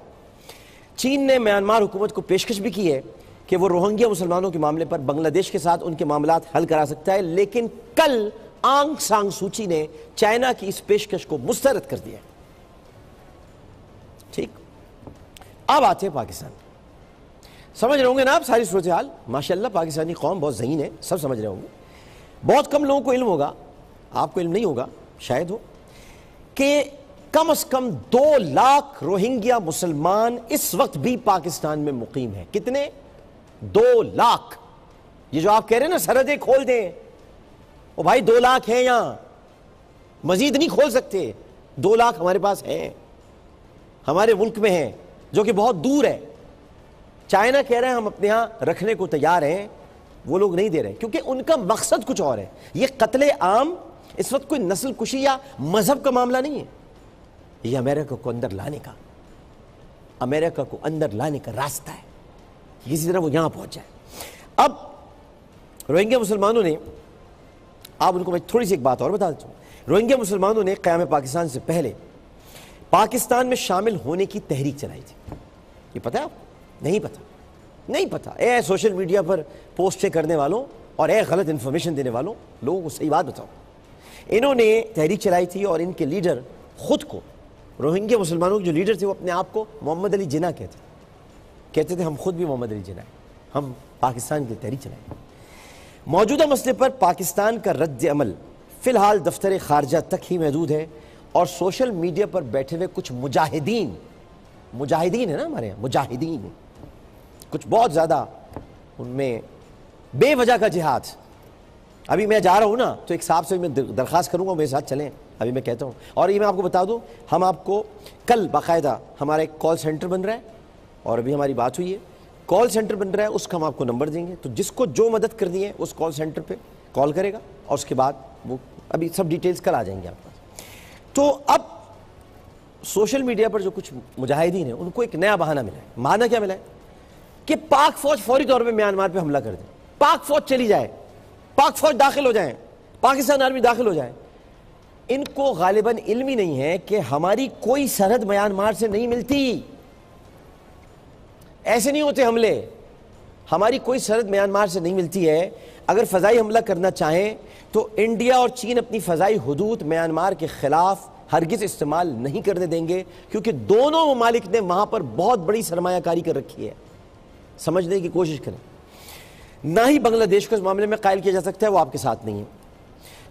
چین نے میانمار حکومت کو پیشکش بھی کی ہے کہ وہ روہنگیا مسلمانوں کے معاملے پر بنگلہ دیش کے ساتھ ان کے معاملات حل کرا سکتا ہے, لیکن کل آنگ سان سوچی نے چائنا کی اس پیشکش کو مسترد کر دیا. ٹھیک, اب آتے ہیں پاکستان. سمجھ رہے ہوں گے نا آپ ساری صورتحال. ماشاءاللہ پاکستانی قوم بہت ذہین ہے, سب سمجھ رہے ہوں گے. بہت کم لوگوں کو علم ہوگا, آپ کو علم نہیں ہوگا شاید ہو, کہ کم از کم 2 لاکھ روہنگیا مسلمان اس وقت بھی پاکستان میں مقیم ہیں. کتنے؟ 2 لاکھ. یہ جو آپ کہہ رہے ہیں نا سرحدیں کھول دیں, وہ بھائی 2 لاکھ ہیں یہاں, مزید نہیں کھول سکتے. 2 لاکھ ہمارے پاس ہیں, ہمارے ملک میں ہیں, جو کہ بہت دور ہے. چائنا کہہ رہے ہیں ہم اپنے ہاں رکھنے کو تیار ہیں, وہ لوگ نہیں دے رہے, کیونکہ ان کا مقصد کچھ اور ہے. یہ قتل عام اس وقت کوئی نسل کشی یا مذہب کا معاملہ نہیں ہے, یہ امریکہ کو اندر لانے کا, امریکہ کو اندر لانے کا راستہ ہے. کسی طرح وہ یہاں پہنچ جائے. اب روہنگیا مسلمانوں نے, آپ ان کو میں تھوڑی سی ایک بات اور بتا دیتا ہوں. روہنگیا مسلمانوں نے قیام پاکستان سے پہلے پاکستان میں شامل ہونے کی تحریک چلائی تھی. یہ پتہ ہے آپ؟ نہیں پتہ. نہیں پتہ. اے سوشل میڈیا پر پوسٹیں کرنے والوں اور اے غلط انفارمیشن دینے والوں, لوگوں کو صحیح بات بتاؤ. انہوں نے تحریک چلائی تھی اور ان کے لیڈر خود کو, روہنگیا مسلمانوں کے جو لیڈر تھے, وہ اپنے آپ کو محمد علی جناح کہتے تھے ہم خود بھی محمد علی جناح ہیں, ہم پاکستان کی تحریک چلائیں. موجودہ مسئلے پر پاکستان کا رد عمل فی الحال دفتر خارجہ تک ہی محدود ہے, اور سوشل میڈیا پر بیٹھے ہوئے کچھ مجاہدین ہیں نا ہمارے یہاں, مجاہدین کچھ بہت زیادہ, ان میں بے وجہ کا جہاد. ابھی میں جا رہا ہوں نا تو ایک صاحب سے میں درخواست کروں گا میرے ساتھ چلیں, ابھی میں کہتا ہوں. اور یہ میں آپ کو بتا دوں, ہم آپ کو کل باقاعدہ ہمارا ایک کال سینٹر بن رہا ہے, اور ابھی ہماری بات ہوئی ہے, کال سینٹر بن رہا ہے, اس کا ہم آپ کو نمبر دیں گے, تو جس کو جو مدد کرنی ہے اس کال سینٹر پہ کال کرے گا, اور اس کے بعد وہ ابھی سب ڈیٹیلز کل آ جائیں گے آپ پاس. تو اب سوشل میڈیا پر جو کچھ مجاہدین ہیں ان کو ایک نیا بہانہ ملا ہے. بہانہ کیا ملا ہے کہ پاک فوج فوری طور پہ میانمار پہ حملہ کر دے, پاک فوج چلی جائے, پاک فوج داخل ہو جائیں, پاکستان آرمی داخل ہو جائے. ان کو غالباً علم ہی نہیں ہے کہ ہماری کوئی سرحد میانمار سے نہیں ملتی. ایسے نہیں ہوتے حملے, ہماری کوئی سرحد میانمار سے نہیں ملتی ہے. اگر فضائی حملہ کرنا چاہیں تو انڈیا اور چین اپنی فضائی حدود میانمار کے خلاف ہرگز استعمال نہیں کرنے دیں گے, کیونکہ دونوں ممالک نے وہاں پر بہت بڑی سرمایہ کاری کر رکھی ہے. سمجھنے کی کوشش کریں. نہ ہی بنگلہ دیش کو اس معاملے میں قائل کیا جا سکتا ہے, وہ آپ کے ساتھ نہیں ہے,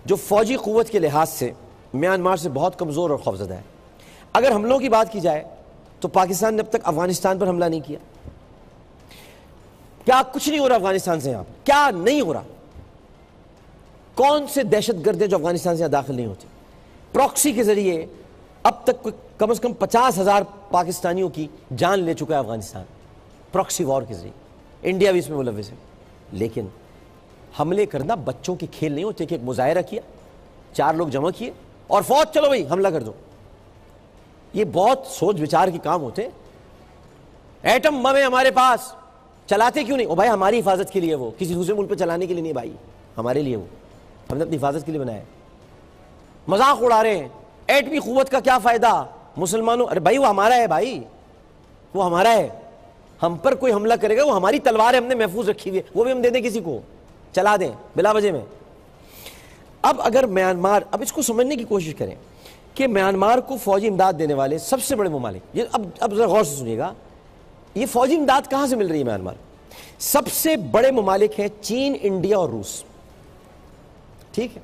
جو فوجی قوت کے لحاظ سے میانمار سے بہت کمزور اور خوفزدہ ہے. اگر حملوں کی بات کی جائے تو پاکستان نے اب تک افغانستان پر حملہ نہیں کیا. کیا کچھ نہیں ہو رہا افغانستان سے؟ یہاں پر کیا نہیں ہو رہا؟ کون سے دہشت گرد ہیں جو افغانستان سے یہاں داخل نہیں ہوتے؟ پراکسی کے ذریعے اب تک کم از کم 50,000 پاکستانیوں کی جان لے چکا ہے افغانستان, پراکسی وار کے ذریعے. انڈیا بھی اس میں ملوث ہے. لیکن حملے کرنا بچوں کے کھیل نہیں ہوتے کہ ایک مظاہرہ کیا, 4 لوگ جمع کیے اور فوج چلو بھائی حملہ کر دو. یہ بہت سوچ بچار کے کام ہوتے. ایٹم بم ہے ہمارے پاس, چلاتے کیوں نہیں؟ او بھائی ہماری حفاظت کے لیے, وہ کسی دوسرے ملک پہ چلانے کے لیے نہیں بھائی, ہمارے لیے, وہ ہم نے اپنی حفاظت کے لیے بنایا ہے. مذاق اڑا رہے ہیں, ایٹمی قوت کا کیا فائدہ مسلمانوں؟ ارے بھائی وہ ہمارا ہے, بھائی وہ ہمارا ہے, ہم پر کوئی حملہ کرے گا وہ ہماری تلوار ہے, ہم نے محفوظ رکھی ہوئی ہے, وہ بھی ہم دے دیں کسی کو, چلا دیں بلا وجہ میں. اب اگر میانمار, اب اس کو سمجھنے کی کوشش کریں کہ میانمار کو فوجی امداد دینے والے سب سے بڑے ممالک, یہ اب ذرا غور سے سنیے گا, یہ فوجی امداد کہاں سے مل رہی ہے میانمار؟ سب سے بڑے ممالک ہیں چین, انڈیا اور روس. ٹھیک ہے,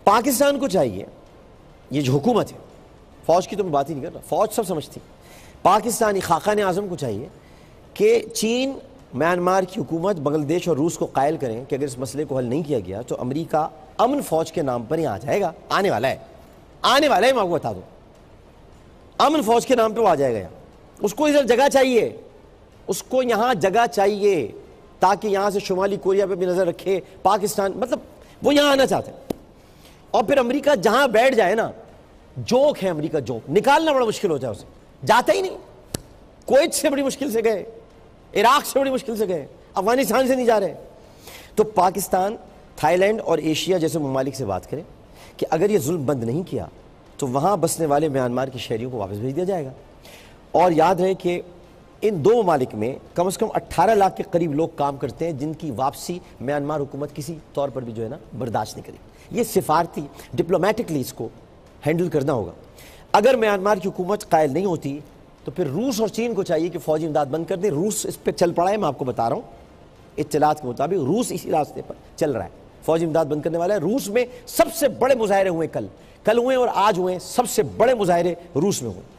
پاکستان کو چاہیے, یہ جو حکومت ہے, فوج کی تو میں بات ہی نہیں کر رہا, فوج سب سمجھتی, پاکستانی خاقان اعظم کو چاہیے کہ چین, میانمار کی حکومت, بنگلہ دیش اور روس کو قائل کریں کہ اگر اس مسئلے کو حل نہیں کیا گیا تو امریکہ امن فوج کے نام پر یہاں آ جائے گا, آنے والا ہے, میں آپ کو بتا دوں, امن فوج کے نام پہ وہ آ جائے گا. اس کو ادھر جگہ چاہیے, اس کو یہاں جگہ چاہیے تاکہ یہاں سے شمالی کوریا پہ بھی نظر رکھے, پاکستان, مطلب وہ یہاں آنا چاہتے ہیں. اور پھر امریکہ جہاں بیٹھ جائے نا, جوک ہے امریکہ, جوک نکالنا بڑا مشکل ہوتا ہے اسے, جاتا ہی نہیں. کویت سے بڑی مشکل سے گئے, عراق سے بڑی مشکل سے گئے, افغانستان سے نہیں جا رہے. تو پاکستان, تھائی لینڈ اور ایشیا جیسے ممالک سے بات کریں کہ اگر یہ ظلم بند نہیں کیا تو وہاں بسنے والے میانمار کے شہریوں کو واپس بھیج دیا جائے گا. اور یاد رہے کہ ان 2 ممالک میں کم از کم 18 لاکھ کے قریب لوگ کام کرتے ہیں جن کی واپسی میانمار حکومت کسی طور پر بھی جو ہے نا برداشت نہیں کرے. یہ سفارتی, ڈپلومیٹکلی اس کو ہینڈل کرنا ہوگا. اگر میانمار کی حکومت قائل نہیں ہوتی تو پھر روس اور چین کو چاہیے کہ فوجی امداد بند کر دیں. روس اس پہ چل پڑا ہے, میں آپ کو بتا رہا ہوں, اطلاعات کے مطابق روس اسی راستے پر چل رہا ہے, فوجی امداد بند کرنے والا ہے. روس میں سب سے بڑے مظاہرے ہوئے, کل ہوئے اور آج ہوئے, سب سے بڑے مظاہرے روس میں ہوئے.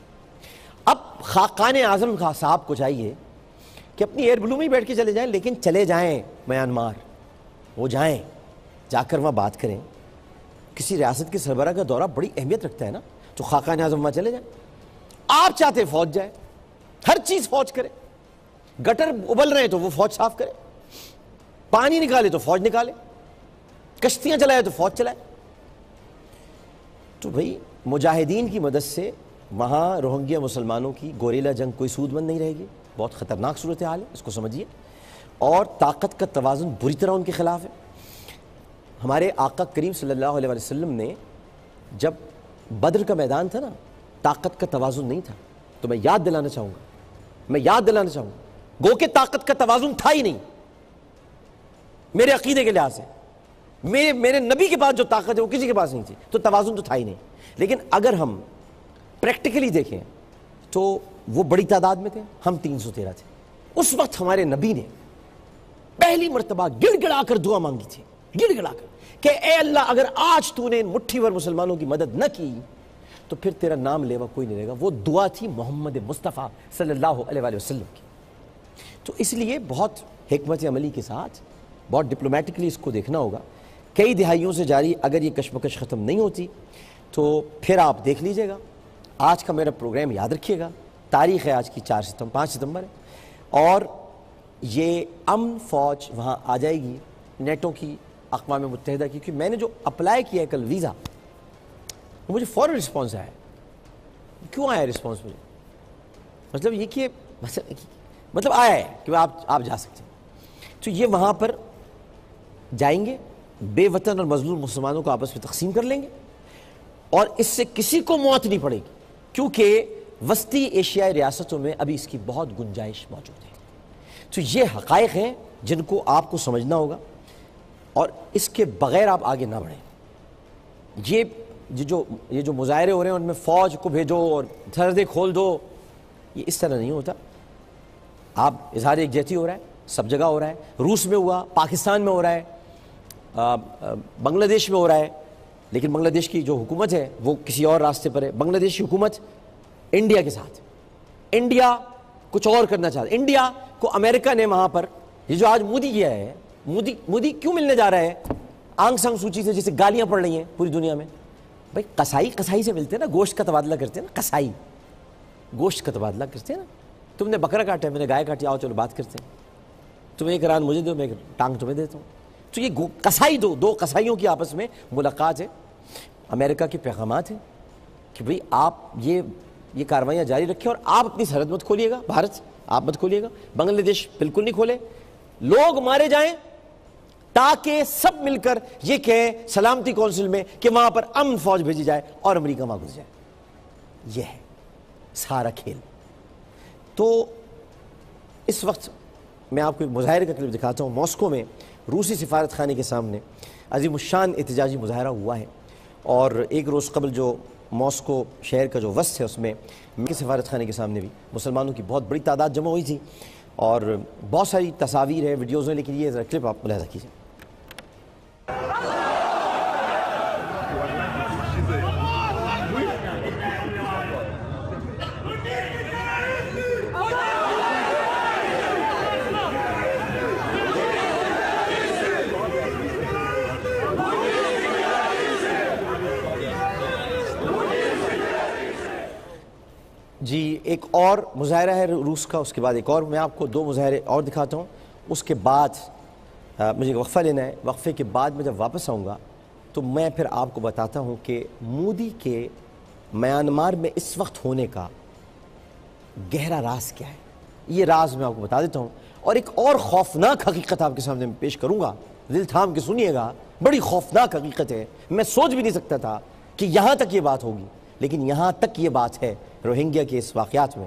اب خاقان اعظم صاحب کو چاہیے کہ اپنی ایئر بلو میں ہی بیٹھ کے چلے جائیں, لیکن چلے جائیں میانمار, وہ جائیں, جا کر وہاں بات کریں. کسی ریاست کے سربراہ کا دورہ بڑی اہمیت رکھتا ہے نا, تو خاقان اعظم وہاں چلے جائیں. آپ چاہتے ہیں فوج جائے, ہر چیز فوج کرے, گٹر ابل رہے ہیں تو وہ فوج صاف کرے, پانی نکالے تو فوج نکالے, کشتیاں چلائے تو فوج چلائے. تو بھئی مجاہدین کی مدد سے وہاں روہنگیا مسلمانوں کی گوریلا جنگ کوئی سود مند نہیں رہے گی. بہت خطرناک صورتحال ہے, اس کو سمجھیے. اور طاقت کا توازن بری طرح ان کے خلاف ہے. ہمارے آقا کریم صلی اللہ علیہ وسلم نے جب بدر کا میدان تھا نا, طاقت کا توازن نہیں تھا. تو میں یاد دلانا چاہوں گا گو کہ طاقت کا توازن تھا ہی نہیں میرے عقیدے کے لحاظ سے. میرے نبی کے پاس جو طاقت ہے وہ کسی کے پاس نہیں تھی, تو توازن تو تھا ہی نہیں. لیکن اگر ہم پریکٹیکلی دیکھیں تو وہ بڑی تعداد میں تھے, ہم 313 تھے. اس وقت ہمارے نبی نے پہلی مرتبہ گڑ گڑا کر دعا مانگی تھی, گڑ گڑا کر, کہ اے اللہ اگر آج تو نے ان مٹھی بھر مسلمانوں کی مدد نہ کی تو پھر تیرا نام لیوا کوئی نہیں رہے گا. وہ دعا تھی محمد مصطفیٰ صلی اللہ علیہ وآلہ وسلم کی. تو اس لیے بہت حکمت عملی کے ساتھ, بہت ڈپلومیٹکلی اس کو دیکھنا ہوگا. کئی دہائیوں سے جاری اگر یہ کشمکش ختم نہیں ہوتی تو پھر آپ دیکھ لیجئے گا. آج کا میرا پروگرام یاد رکھیے گا, تاریخ ہے آج کی 5 ستمبر ہے, اور یہ امن فوج وہاں آ جائے گی نیٹو کی, اقوام متحدہ کی. کیونکہ میں نے جو اپلائی کیا ہے کل ویزا, وہ مجھے فوراً رسپانس آیا ہے. کیوں آیا ہے رسپانس مجھے؟ مطلب یہ کہ مطلب آیا ہے کہ آپ جا سکتے ہیں. تو یہ وہاں پر جائیں گے, بے وطن اور مظلوم مسلمانوں کو آپس میں تقسیم کر لیں گے, اور اس سے کسی کو موت نہیں پڑے گی, کیونکہ وسطی ایشیائی ریاستوں میں ابھی اس کی بہت گنجائش موجود ہے. تو یہ حقائق ہیں جن کو آپ کو سمجھنا ہوگا, اور اس کے بغیر آپ آگے نہ بڑھیں. یہ جو مظاہرے ہو رہے ہیں ان میں فوج کو بھیجو اور سرحدیں کھول دو, یہ اس طرح نہیں ہوتا. آپ اظہار یکجہتی ہو رہا ہے, سب جگہ ہو رہا ہے. روس میں ہوا, پاکستان میں ہو رہا ہے, بنگلہ دیش میں ہو رہا ہے. لیکن بنگلہ دیش کی جو حکومت ہے وہ کسی اور راستے پر ہے. بنگلہ دیش کی حکومت انڈیا کے ساتھ, انڈیا کچھ اور کرنا چاہتا ہے. انڈیا کو امریکہ نے وہاں پر, یہ جو آج مودی کیا ہے, مودی کیوں ملنے جا رہا ہے آنگ سان سوچی سے, جسے گالیاں پڑ رہی ہیں پوری دنیا میں. بھائی قصائی سے ملتے ہیں نا, گوشت کا تبادلہ کرتے ہیں نا, قصائی گوشت کا تبادلہ کرتے ہیں نا. تم نے بکرا کاٹا ہے, میں نے گائے کاٹی, آؤ چلو بات کرتے ہیں. تم ایک ران مجھے دو, میں ایک ٹانگ تمہیں دیتا ہوں. تو یہ قصائی دو قصائیوں کی آپس میں ملاقات ہے. امریکہ کے پیغامات ہیں کہ بھئی آپ یہ کاروائیاں جاری رکھیں, اور آپ اپنی سرحد مت کھولیے گا, بھارت آپ مت کھولیے گا, بنگلہ دیش بالکل نہیں کھولے. لوگ مارے جائیں تاکہ سب مل کر یہ کہیں سلامتی کونسل میں کہ وہاں پر امن فوج بھیجی جائے اور امریکہ وہاں گھس جائے. یہ ہے سارا کھیل. تو اس وقت میں آپ کو ایک مظاہرے کا کلپ دکھاتا ہوں. ماسکو میں روسی سفارت خانے کے سامنے عظیم الشان احتجاجی مظاہرہ ہوا ہے, اور ایک روز قبل جو ماسکو شہر کا جو وسط ہے اس میں سفارت خانے کے سامنے بھی مسلمانوں کی بہت بڑی تعداد جمع ہوئی تھی, اور بہت ساری تصاویر ہیں, ویڈیوز ہیں, لیکن یہ ذرا کلپ آپ ملاحظہ کیجیے. جی ایک اور مظاہرہ ہے روس کا, اس کے بعد ایک اور, میں آپ کو 2 مظاہرے اور دکھاتا ہوں. اس کے بعد مجھے وقفہ لینا ہے. وقفے کے بعد میں جب واپس آؤں گا تو میں پھر آپ کو بتاتا ہوں کہ مودی کے میانمار میں اس وقت ہونے کا گہرا راز کیا ہے. یہ راز میں آپ کو بتا دیتا ہوں, اور ایک اور خوفناک حقیقت آپ کے سامنے میں پیش کروں گا. دل تھام کے سنیے گا, بڑی خوفناک حقیقت ہے. میں سوچ بھی نہیں سکتا تھا کہ یہاں تک یہ بات ہوگی, لیکن یہاں تک یہ بات ہے روہنگیا کے اس واقعات میں.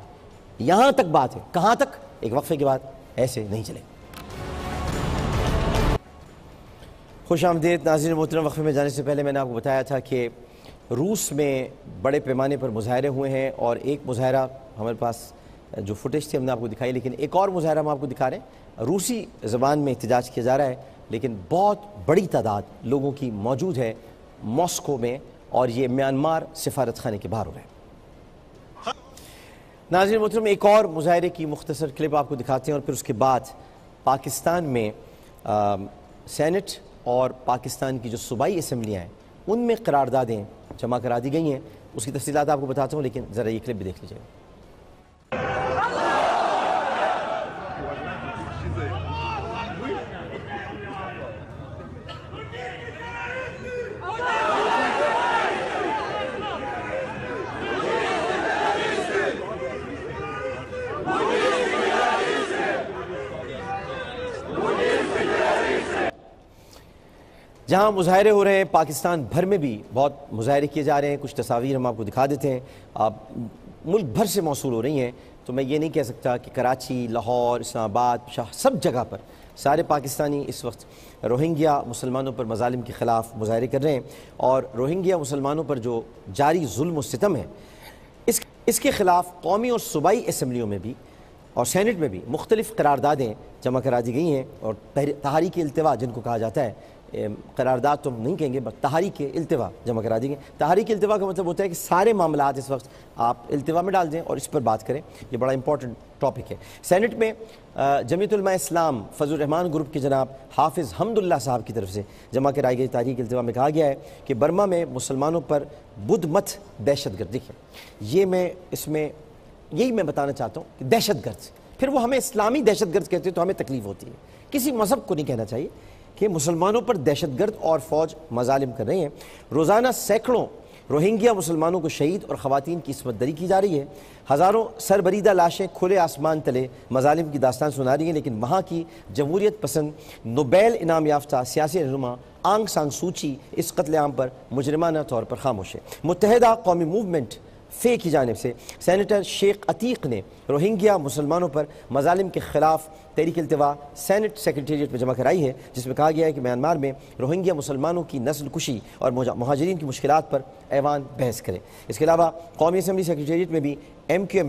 یہاں تک بات ہے. کہاں تک؟ ایک وقفے کے بعد. ایسے نہیں چلے. خوش آمدید ناظرین محترم. وقفے میں جانے سے پہلے میں نے آپ کو بتایا تھا کہ روس میں بڑے پیمانے پر مظاہرے ہوئے ہیں, اور ایک مظاہرہ ہمارے پاس جو فوٹیج تھی ہم نے آپ کو دکھائی, لیکن ایک اور مظاہرہ ہم آپ کو دکھا رہے ہیں. روسی زبان میں احتجاج کیا جا رہا ہے, لیکن بہت بڑی تعداد لوگوں کی موجود ہے ماسکو میں, اور یہ میانمار سفارت خانے کے باہر ہو رہے ہیں. ناظرین محترم ایک اور مظاہرے کی مختصر کلپ آپ کو دکھاتے ہیں, اور پھر اس کے بعد پاکستان میں سینٹ اور پاکستان کی جو صوبائی اسمبلیاں ہیں ان میں قراردادیں جمع کرا دی گئی ہیں. اس کی تفصیلات آپ کو بتاتا ہوں, لیکن ذرا یہ کلپ بھی دیکھ لیجیے. جہاں مظاہرے ہو رہے ہیں پاکستان بھر میں بھی بہت مظاہرے کیے جا رہے ہیں. کچھ تصاویر ہم آپ کو دکھا دیتے ہیں, ملک بھر سے موصول ہو رہی ہیں. تو میں یہ نہیں کہہ سکتا کہ کراچی، لاہور، اسلام آباد، سب جگہ پر سارے پاکستانی اس وقت روہنگیا مسلمانوں پر مظالم کے خلاف مظاہرے کر رہے ہیں، اور روہنگیا مسلمانوں پر جو جاری ظلم و ستم ہے اس کے خلاف قومی اور صوبائی اسمبلیوں میں بھی اور سینٹ میں بھی مختلف قراردادیں جمع کرا دی گئی ہیں، اور تحریک التوا جن کو کہا جاتا ہے، قرارداد تو ہم نہیں کہیں گے، بس تحریک التوا جمع کرا دی گئی۔ تحریک التوا کا مطلب ہوتا ہے کہ سارے معاملات اس وقت آپ التوا میں ڈال دیں اور اس پر بات کریں، یہ بڑا امپورٹنٹ ٹاپک ہے۔ سینٹ میں جمعیت علماء اسلام فضل الرحمان گروپ کے جناب حافظ حمداللہ صاحب کی طرف سے جمع کرائی گئی تحریک التوا میں کہا گیا ہے کہ برما میں مسلمانوں پر بدھ مت دہشت گرد، دیکھیں یہی میں بتانا چاہتا ہوں کہ دہشت گرد، پھر وہ ہمیں اسلامی دہشت گرد کہتے ہیں تو ہمیں تکلیف ہوتی ہے۔ کسی مذہب کو نہیں کہنا چاہیے کہ مسلمانوں پر دہشت گرد اور فوج مظالم کر رہے ہیں۔ روزانہ سینکڑوں روہنگیا مسلمانوں کو شہید اور خواتین کی عصمت دری کی جا رہی ہے۔ ہزاروں سربریدہ لاشیں کھلے آسمان تلے مظالم کی داستان سنا رہی ہیں، لیکن وہاں کی جمہوریت پسند نوبیل انعام یافتہ سیاسی رہنما آنگ سان سوچی اس قتل عام پر مجرمانہ طور پر خاموش ہے۔ متحدہ قومی موومنٹ فے کی جانب سے سینیٹر شیخ عتیق نے روہنگیا مسلمانوں پر مظالم کے خلاف تحریک التوا سینٹ سیکریٹریٹ میں جمع کرائی ہے، جس میں کہا گیا ہے کہ میانمار میں روہنگیا مسلمانوں کی نسل کشی اور مہاجرین کی مشکلات پر ایوان بحث کرے۔ اس کے علاوہ قومی اسمبلی سیکریٹریٹ میں بھی ایم کیو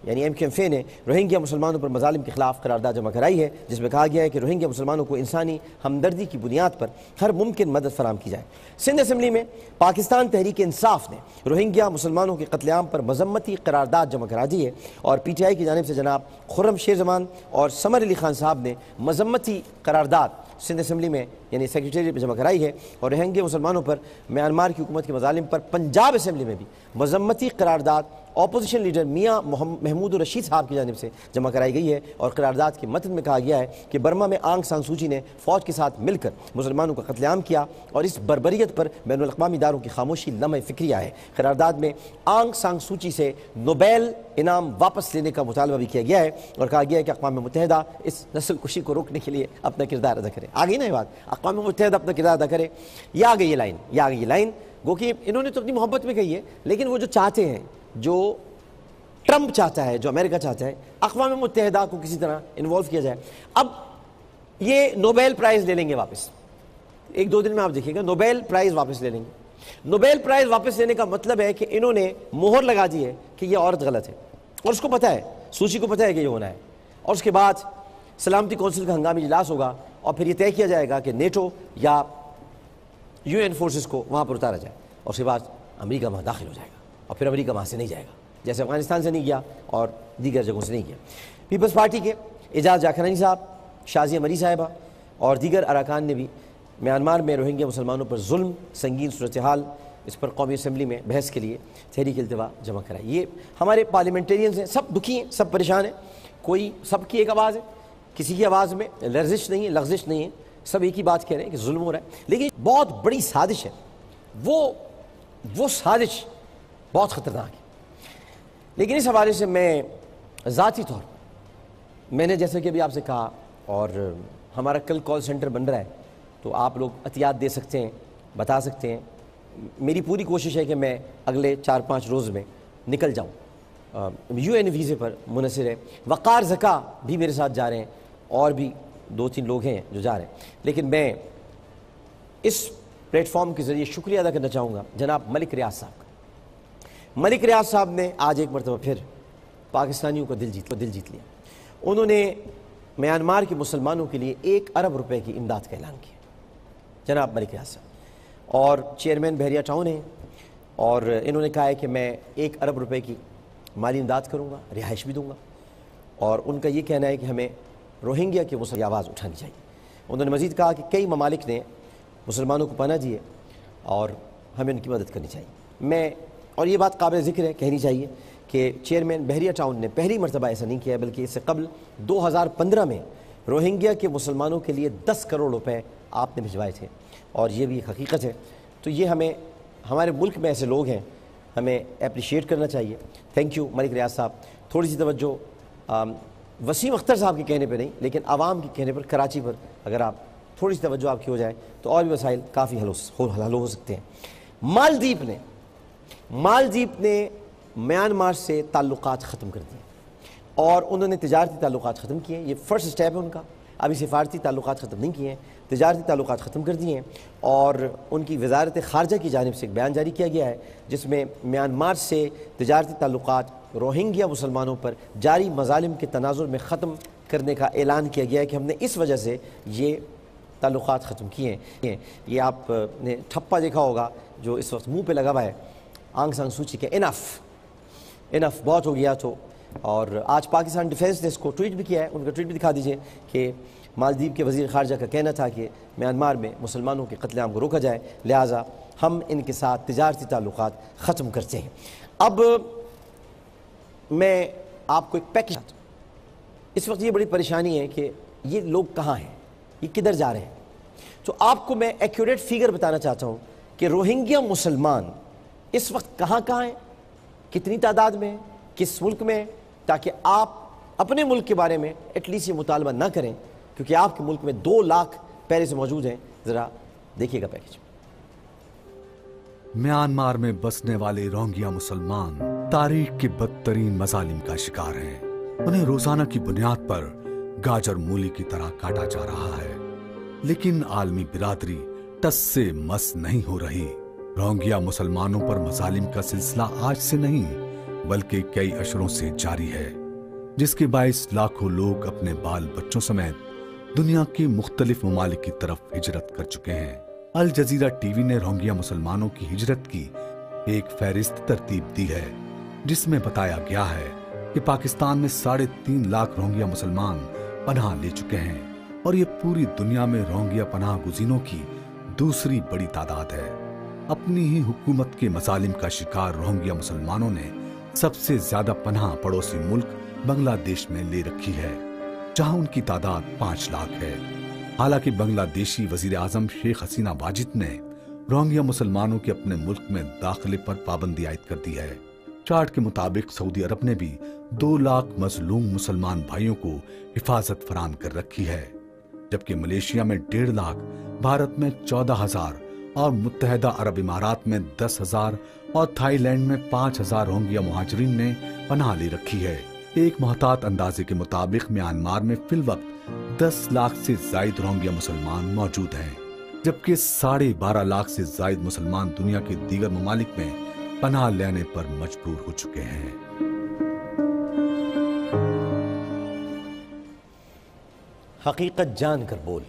ایم فے نے روہنگیا مسلمانوں پر مظالم کے خلاف قرارداد جمع کرائی ہے، جس میں کہا گیا ہے کہ روہنگیا مسلمانوں کو انسانی ہمدردی کی بنیاد پر ہر ممکن مدد فراہم کی جائے۔ سندھ اسمبلی میں پاکستان تحریک انصاف نے روہنگیا مسلمانوں کے قتل عام پر مذمتی قرارداد جمع کرا دی ہے، اور پی ٹی آئی کی جانب سے جناب خرم شیر زمان اور سمر علی خان صاحب نے مذمتی قرارداد سندھ اسمبلی میں یعنی سیکریٹریٹ میں جمع کرائی ہے، اور روہنگیا مسلمانوں پر میانمار کی حکومت کے مظالم پر پنجاب اسمبلی میں بھی مذمتی قرارداد اپوزیشن لیڈر میاں محمود الرشید صاحب کی جانب سے جمع کرائی گئی ہے، اور قرارداد کے متن میں کہا گیا ہے کہ برما میں آنگ سان سوچی نے فوج کے ساتھ مل کر مسلمانوں کا قتل عام کیا، اور اس بربریت پر بین الاقوامی اداروں کی خاموشی لمحہ فکریہ ہے۔ قرارداد میں آنگ سان سوچی سے نوبیل انعام واپس لینے کا مطالبہ بھی کیا گیا ہے، اور کہا گیا ہے کہ اقوام متحدہ اس نسل کشی کو روکنے کے لیے اپنا کردار ادا کرے۔ آگئی نا یہ بات، اقوام متحدہ اپنا کردار ادا کرے۔ یہ آ گئی یہ لائن گو کہ انہوں نے تو اپنی محبت میں کہی ہے، لیکن وہ جو چاہتے ہیں، جو ٹرمپ چاہتا ہے، جو امریکہ چاہتا ہے، اقوام متحدہ کو کسی طرح انوالو کیا جائے۔ اب یہ نوبیل پرائز لے لیں گے واپس، ایک دو دن میں آپ دیکھیے گا نوبیل پرائز واپس لے لیں گے۔ نوبیل پرائز واپس لینے کا مطلب ہے کہ انہوں نے مہر لگا دی ہے کہ یہ عورت غلط ہے، اور اس کو پتہ ہے، سوچی کو پتہ ہے کہ یہ ہونا ہے، اور اس کے بعد سلامتی کونسل کا ہنگامی اجلاس ہوگا، اور پھر یہ طے کیا جائے گا کہ نیٹو یا یو این فورسز کو وہاں پر اتارا جائے، اور اس کے بعد امریکہ وہاں داخل ہو جائے گا، اور پھر امریکہ وہاں سے نہیں جائے گا، جیسے افغانستان سے نہیں گیا اور دیگر جگہوں سے نہیں گیا۔ پیپلز پارٹی کے اعجاز جاکھرانی صاحب، شازیہ مری صاحبہ اور دیگر اراکان نے بھی میانمار میں روہنگیا مسلمانوں پر ظلم سنگین صورتحال اس پر قومی اسمبلی میں بحث کے لیے تحریک التوا جمع کرائی۔ یہ ہمارے پارلیمنٹیرینز ہیں، سب دکھی ہیں، سب پریشان ہیں، کوئی سب کی ایک آواز ہے، کسی کی آواز میں لرزش نہیں ہے، سب ایک ہی بات کہہ رہے ہیں کہ ظلم ہو رہا ہے، لیکن بہت بڑی سازش ہے، وہ سازش بہت خطرناک ہے۔ لیکن اس حوالے سے میں ذاتی طور میں نے جیسے کہ ابھی آپ سے کہا، اور ہمارا کل کال سینٹر بن رہا ہے، تو آپ لوگ عطیات دے سکتے ہیں، بتا سکتے ہیں۔ میری پوری کوشش ہے کہ میں اگلے 4-5 روز میں نکل جاؤں، یو این ویزے پر منحصر ہے۔ وقار زکا بھی میرے ساتھ جا رہے ہیں، اور بھی 2-3 لوگ ہیں جو جا رہے ہیں، لیکن میں اس پلیٹ فارم کے ذریعے شکریہ ادا کرنا چاہوں گا جناب ملک ریاض صاحب کا۔ ملک ریاض صاحب نے آج ایک مرتبہ پھر پاکستانیوں کا دل جیت لیا۔ انہوں نے میانمار کے مسلمانوں کے لیے 1 ارب روپے کی امداد کا اعلان کیا، جناب ملک ریاض صاحب، اور چیئرمین بحریہ ٹاؤن ہیں، اور انہوں نے کہا ہے کہ میں 1 ارب روپے کی مالی امداد کروں گا، رہائش بھی دوں گا، اور ان کا یہ کہنا ہے کہ ہمیں روہنگیا کی مسلم آواز اٹھانی چاہیے۔ انہوں نے مزید کہا کہ کئی ممالک نے مسلمانوں کو پناہ دی ہے اور ہمیں ان کی مدد کرنی چاہیے۔ اور یہ بات قابل ذکر ہے، کہنی چاہیے کہ چیئرمین بحریہ ٹاؤن نے پہلی مرتبہ ایسا نہیں کیا، بلکہ اس سے قبل 2015 میں روہنگیا کے مسلمانوں کے لیے 10 کروڑ روپے آپ نے بھجوائے تھے، اور یہ بھی ایک حقیقت ہے۔ تو یہ ہمارے ملک میں ایسے لوگ ہیں، ہمیں اپریشیٹ کرنا چاہیے۔ تھینک یو ملک ریاض صاحب۔ تھوڑی سی توجہ وسیم اختر صاحب کے کہنے پہ نہیں، لیکن عوام کے کہنے پر، کراچی پر اگر آپ تھوڑی سی توجہ آپ کی ہو جائے تو اور بھی مسائل کافی حل ہو سکتے ہیں۔ مالدیپ نے میانمار سے تعلقات ختم کر دیے۔ اور انہوں نے تجارتی تعلقات ختم کیے ہیں. یہ فرسٹ سٹیپ ہے ان کا. ابھی سفارتی تعلقات ختم نہیں کیے ہیں, تجارتی تعلقات ختم کر دیے ہیں. اور ان کی وزارت خارجہ کی جانب سے ایک بیان جاری کیا گیا ہے جس میں میانمار سے تجارتی تعلقات روہنگیا مسلمانوں پر جاری مظالم کے تناظر میں ختم کرنے کا اعلان کیا گیا ہے کہ ہم نے اس وجہ سے یہ تعلقات ختم کیے ہیں. یہ آپ نے ٹھپا دیکھا ہوگا جو اس وقت منہ پہ لگا ہوا ہے آنگ سان سوچی کہ انف بہت ہو گیا. تو اور آج پاکستان ڈیفینس نے اس کو ٹویٹ بھی کیا ہے. ان کا ٹویٹ بھی دکھا دیجئے کہ مالدیپ کے وزیر خارجہ کا کہنا تھا کہ میانمار میں مسلمانوں کے قتل عام کو روکا جائے, لہٰذا ہم ان کے ساتھ تجارتی تعلقات ختم کرتے ہیں. اب میں آپ کو ایک پیکج, اس وقت یہ بڑی پریشانی ہے کہ یہ لوگ کہاں ہیں, یہ کدھر جا رہے ہیں. تو آپ کو میں ایکوریٹ فیگر بتانا چاہتا ہوں کہ روہنگیا مسلمان اس وقت کہاں ہیں, کتنی تعداد میں ہیں, کس ملک میں ہیں, تاکہ آپ اپنے ملک کے بارے میں ایٹ لیسٹ یہ مطالبہ نہ کریں, کیونکہ آپ کے ملک میں 2 لاکھ پہلے سے موجود ہیں. ذرا دیکھیے گا پیکج. میانمار میں بسنے والے روہنگیا مسلمان تاریخ کے بدترین مظالم کا شکار ہیں. انہیں روزانہ کی بنیاد پر گاجر مولی کی طرح کاٹا جا رہا ہے, لیکن عالمی برادری ٹس سے مس نہیں ہو رہی. روہنگیا مسلمانوں پر مظالم کا سلسلہ آج سے نہیں بلکہ کئی اشروں سے جاری ہے, جس کے باعث لاکھوں لوگ اپنے بال بچوں سمیت دنیا کے مختلف ممالک کی طرف ہجرت کر چکے ہیں. الجزیرہ ٹی وی نے روہنگیا مسلمانوں کی ہجرت کی ایک فہرست ترتیب دی ہے, جس میں بتایا گیا ہے کہ پاکستان میں 3.5 لاکھ روہنگیا مسلمان پناہ لے چکے ہیں, اور یہ پوری دنیا میں روہنگیا پناہ گزینوں کی دوسری بڑی تعداد ہے. اپنی ہی حکومت کے مظالم کا شکار روہنگیا مسلمانوں نے سب سے زیادہ پناہ پڑوسی ملک بنگلہ دیش میں لے رکھی ہے, جہاں ان کی تعداد 5 لاکھ ہے. حالانکہ بنگلہ دیشی وزیر اعظم شیخ حسینہ واجد نے روہنگیا مسلمانوں کے اپنے ملک میں داخلے پر پابندی عائد کر دی ہے. چارٹ کے مطابق سعودی عرب نے بھی 2 لاکھ مظلوم مسلمان بھائیوں کو حفاظت فراہم کر رکھی ہے, جبکہ ملیشیا میں 1.5 لاکھ, بھارت میں 14,000 اور متحدہ عرب امارات میں 10,000 اور تھائی لینڈ میں 5,000 روہنگیا مہاجرین نے پناہ لے رکھی ہے. ایک محتاط اندازے کے مطابق میانمار میں فی الوقت 10 لاکھ سے زائد روہنگیا مسلمان موجود ہیں, جبکہ 12.5 لاکھ سے زائد مسلمان دنیا کے دیگر ممالک میں پناہ لینے پر مجبور ہو چکے ہیں. حقیقت جان کر بول.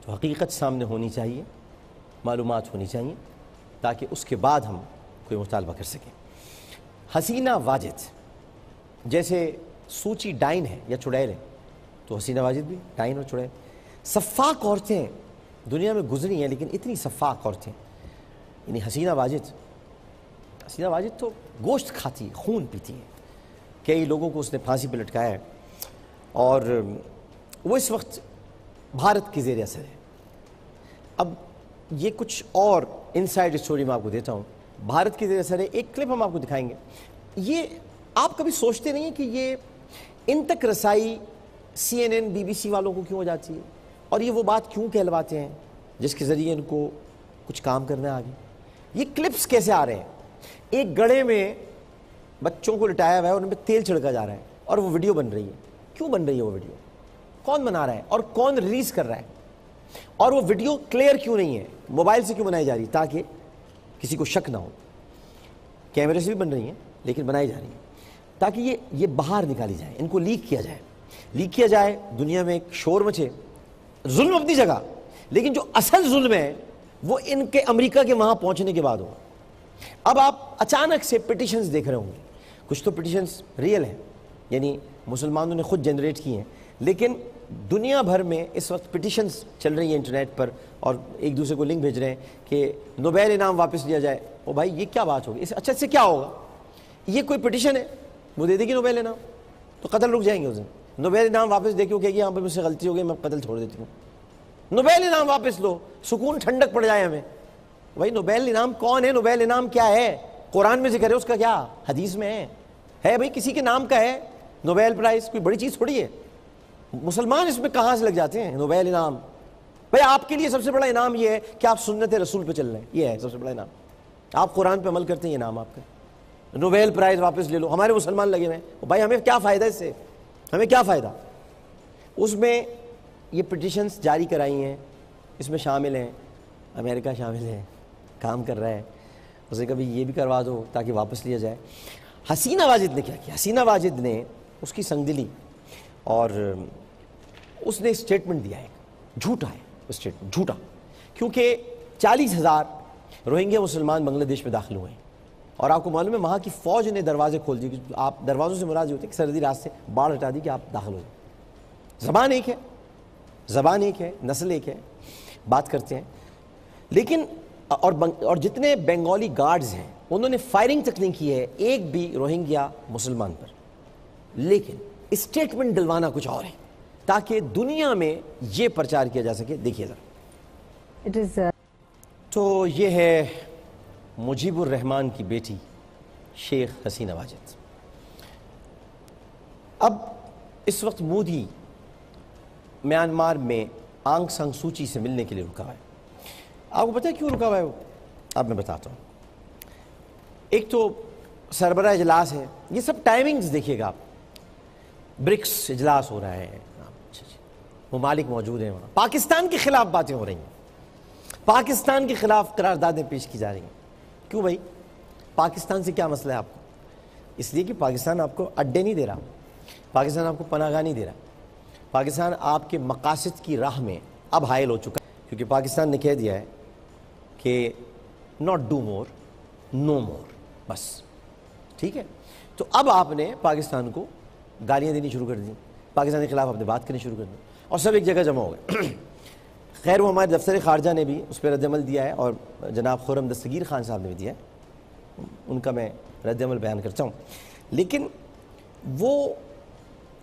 تو حقیقت سامنے ہونی چاہیے, معلومات ہونی چاہیے, تاکہ اس کے بعد ہم کوئی مطالبہ کر سکیں. حسینہ واجد جیسے سوچی ڈائن ہے یا چڑیل ہے, تو حسینہ واجد بھی ڈائن اور چڑیل. صفاق عورتیں دنیا میں گزری ہیں, لیکن اتنی صفاق عورتیں, یعنی حسینہ واجد تو گوشت کھاتی, خون پیتی ہے. کئی لوگوں کو اس نے پھانسی پہ لٹکایا ہے, اور وہ اس وقت بھارت کی زیر اثر ہے. اب یہ کچھ اور انسائیڈ اسٹوری میں آپ کو دیتا ہوں. بھارت کی زیر اثر ہے, ایک کلپ ہم آپ کو دکھائیں گے. یہ آپ کبھی سوچتے نہیں ہیں کہ یہ ان تک رسائی CNN BBC والوں کو کیوں ہو جاتی ہے, اور یہ وہ بات کیوں کہلواتے ہیں جس کے ذریعے ان کو کچھ کام کرنا ہے آگے. یہ کلپس کیسے آ رہے ہیں؟ ایک گڑھے میں بچوں کو لٹایا ہوا ہے اور ان پہ تیل چھڑکا جا رہا ہے, اور وہ ویڈیو بن رہی ہے. کیوں بن رہی ہے وہ ویڈیو؟ کون بنا رہا ہے اور کون ریلیز کر رہا ہے؟ اور وہ ویڈیو کلیئر کیوں نہیں ہے, موبائل سے کیوں بنائی جا رہی ہے؟ تاکہ کسی کو شک نہ ہو. کیمرے سے بھی بن رہی ہیں لیکن بنائی جا رہی ہیں تاکہ یہ باہر نکالی جائے, ان کو لیک کیا جائے, دنیا میں ایک شور مچے. ظلم اپنی جگہ, لیکن جو اصل ظلم ہے وہ ان کے امریکہ کے وہاں پہنچنے کے بعد ہوا. اب آپ اچانک سے پٹیشنز دیکھ رہے ہوں گے. کچھ تو پٹیشنز ریئل ہیں, یعنی مسلمانوں نے خود جنریٹ کی ہیں, لیکن دنیا بھر میں اس وقت پٹیشنز چل رہی ہیں انٹرنیٹ پر, اور ایک دوسرے کو لنک بھیج رہے ہیں کہ نوبیل انعام واپس لیا جائے. او بھائی یہ کیا بات ہوگی؟ اچھا اس سے کیا ہوگا؟ یہ کوئی پٹیشن ہے, وہ دے دے گی نوبیل انعام, تو قتل رک جائیں گے اس دن. نوبیل انعام واپس دے کے وہ کہے گی یہاں پہ مجھ سے غلطی ہو گئی, میں قتل چھوڑ دیتی ہوں. نوبیل انعام واپس لو, سکون ٹھنڈک پڑ جائے ہمیں. بھائی نوبیل انعام کون ہے؟ نوبیل انعام کیا ہے؟ قرآن میں ذکر ہے اس کا کیا؟ حدیث میں ہے بھائی کسی کے نام کا ہے نوبیل پرائز, کوئی بڑی چیز تھوڑی ہے. مسلمان اس میں کہاں سے لگ جاتے ہیں نوبیل انعام؟ بھائی آپ کے لیے سب سے بڑا انعام یہ ہے کہ آپ سنت رسول پہ چل رہے ہیں, یہ ہے سب سے بڑا انعام. آپ قرآن پہ عمل کرتے ہیں, یہ نام آپ کا. نوبیل پرائز واپس لے لو، ہمارے مسلمان لگے ہوئے ہیں، بھائی ہمیں کیا فائدہ اس سے، ہمیں کیا فائدہ؟ اس میں یہ پٹیشنز جاری کرائی ہیں، اس میں شامل ہیں امریکہ، شامل ہے، کام کر رہا ہے، اسے کبھی یہ بھی کروا دو تاکہ واپس لیا جائے۔ حسینہ واجد نے کیا کیا؟ حسینہ واجد نے اس کی سنگدلی اور اس نے اسٹیٹمنٹ دیا ہے، جھوٹا ہے اسٹیٹمنٹ، جھوٹا، کیونکہ 40,000 روہنگیا مسلمان بنگلہ دیش میں داخل ہوئے ہیں، اور آپ کو معلوم ہے وہاں کی فوج نے دروازے کھول دیے، آپ دروازوں سے مراد یہ ہوتے ہیں کہ سرحدی راستے باڑ ہٹا دی کہ آپ داخل ہو جائیں۔ زبان ایک ہے، زبان ایک ہے، نسل ایک ہے، بات کرتے ہیں، لیکن اور جتنے بنگالی گارڈز ہیں انہوں نے فائرنگ تک نہیں کی ہے ایک بھی روہنگیا مسلمان پر، لیکن اسٹیٹمنٹ ڈلوانا کچھ اور ہے تاکہ دنیا میں یہ پرچار کیا جا سکے۔ دیکھیے ذرا، تو یہ ہے مجیب الرحمان کی بیٹی شیخ حسینہ واجد۔ اب اس وقت مودی میانمار میں آنگ سان سوچی سے ملنے کے لیے رکا ہے۔ آپ کو پتہ ہے کیوں رکا ہوا ہے وہ؟ اب میں بتاتا ہوں۔ ایک تو سربراہ اجلاس ہے، یہ سب ٹائمنگز دیکھیے گا آپ، برکس اجلاس ہو رہا ہے، ممالک موجود ہیں وہاں، پاکستان کے خلاف باتیں ہو رہی ہیں، پاکستان کے خلاف قراردادیں پیش کی جا رہی ہیں۔ کیوں بھائی؟ پاکستان سے کیا مسئلہ ہے آپ کو؟ اس لیے کہ پاکستان آپ کو اڈے نہیں دے رہا، پاکستان آپ کو پناہ گاہ نہیں دے رہا، پاکستان آپ کے مقاصد کی راہ میں اب حائل ہو چکا ہے، کیونکہ پاکستان نے کہہ دیا ہے کہ ناٹ ڈو مور، نو مور، بس ٹھیک ہے۔ تو اب آپ نے پاکستان کو گالیاں دینی شروع کر دی، پاکستان کے خلاف آپ نے بات کرنی شروع کر دی، اور سب ایک جگہ جمع ہو گئے۔ خیر وہ ہمارے دفتر خارجہ نے بھی اس پہ رد عمل دیا ہے، اور جناب خرم دستگیر خان صاحب نے بھی دیا ہے، ان کا میں رد عمل بیان کرتا ہوں۔ لیکن وہ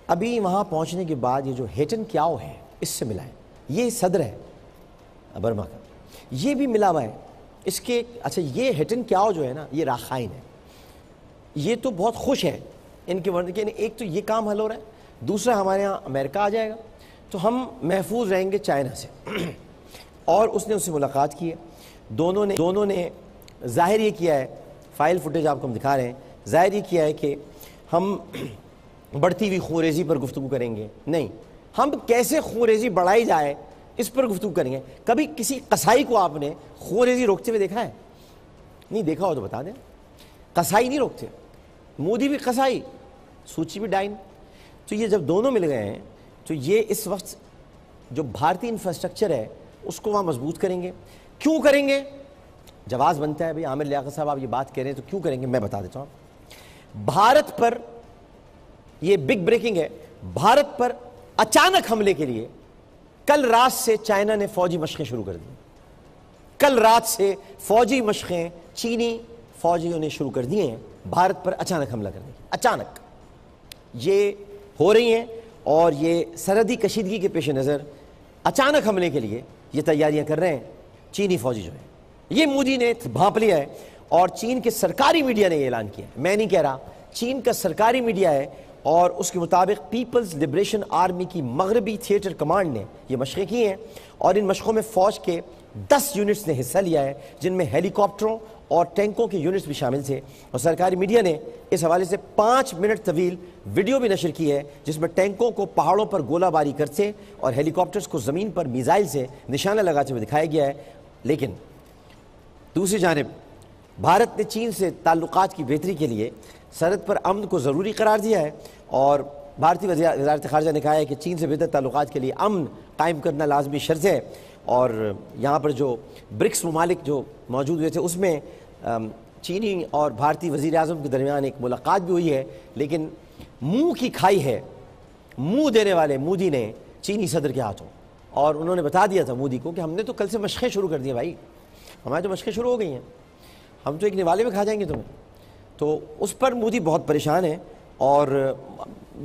ابھی وہاں پہنچنے کے بعد یہ جو ہیٹن کیاؤ ہے اس سے ملا ہے، یہ صدر ہے برما کا، یہ بھی ملا ہوا ہے اس کے۔ اچھا یہ ہیٹن کیاؤ جو ہے نا یہ راخائن ہے، یہ تو بہت خوش ہے ان کے ورنہ کہ ایک تو یہ کام حل ہو رہا ہے، دوسرا ہمارے ہاں امریکہ آ جائے گا تو ہم محفوظ رہیں گے چائنا سے۔ اور اس نے اس سے ملاقات کی ہے، دونوں نے ظاہر یہ کیا ہے، فائل فوٹیج آپ کو ہم دکھا رہے ہیں، ظاہر یہ کیا ہے کہ ہم بڑھتی ہوئی خوریزی پر گفتگو کریں گے، نہیں ہم کیسے خوریزی بڑھائی جائے اس پر گفتگو کریں گے۔ کبھی کسی قصائی کو آپ نے خوریزی روکتے ہوئے دیکھا ہے؟ نہیں دیکھا ہو تو بتا دیں، قصائی نہیں روکتے، مودی بھی قصائی، سوچی بھی ڈائن۔ تو یہ جب دونوں مل گئے ہیں تو یہ اس وقت جو بھارتی انفراسٹرکچر ہے اس کو وہاں مضبوط کریں گے۔ کیوں کریں گے؟ جواز بنتا ہے بھئی عامر لیاقت صاحب آپ یہ بات کہہ رہے ہیں تو کیوں کریں گے، میں بتا دیتا ہوں۔ بھارت پر یہ بگ بریکنگ ہے، بھارت پر اچانک حملے کے لیے کل رات سے چائنا نے فوجی مشقیں شروع کر دی، کل رات سے فوجی مشقیں چینی فوجیوں نے شروع کر دی ہیں بھارت پر اچانک حملہ کرنے کی۔ اچانک یہ ہو رہی ہیں، اور یہ سرحدی کشیدگی کے پیش نظر اچانک حملے کے لیے یہ تیاریاں کر رہے ہیں چینی فوجی جو ہیں۔ یہ مودی نے بھانپ لیا ہے، اور چین کے سرکاری میڈیا نے یہ اعلان کیا ہے، میں نہیں کہہ رہا، چین کا سرکاری میڈیا ہے، اور اس کے مطابق پیپلز لبریشن آرمی کی مغربی تھیٹر کمانڈ نے یہ مشقیں کی ہیں، اور ان مشقوں میں فوج کے 10 یونٹس نے حصہ لیا ہے، جن میں ہیلی کاپٹروں اور ٹینکوں کے یونٹس بھی شامل تھے۔ اور سرکاری میڈیا نے اس حوالے سے 5 منٹ طویل ویڈیو بھی نشر کی ہے جس میں ٹینکوں کو پہاڑوں پر گولہ باری کرتے اور ہیلی کاپٹرز کو زمین پر میزائل سے نشانہ لگاتے ہوئے دکھایا گیا ہے۔ لیکن دوسری جانب بھارت نے چین سے تعلقات کی بہتری کے لیے سرحد پر امن کو ضروری قرار دیا ہے، اور بھارتی وزارت خارجہ نے کہا ہے کہ چین سے بہتر تعلقات کے لیے امن قائم کرنا لازمی شرط ہے۔ اور یہاں پر جو برکس ممالک جو موجود ہوئے تھے اس میں چینی اور بھارتی وزیر اعظم کے درمیان ایک ملاقات بھی ہوئی ہے، لیکن منہ کی کھائی ہے، منہ دینے والے مودی نے چینی صدر کے ہاتھوں، اور انہوں نے بتا دیا تھا مودی کو کہ ہم نے تو کل سے مشقیں شروع کر دی ہیں بھائی، ہماری تو مشقیں شروع ہو گئی ہیں، ہم تو ایک نوالے میں کھا جائیں گے تمہیں۔ تو اس پر مودی بہت پریشان ہے، اور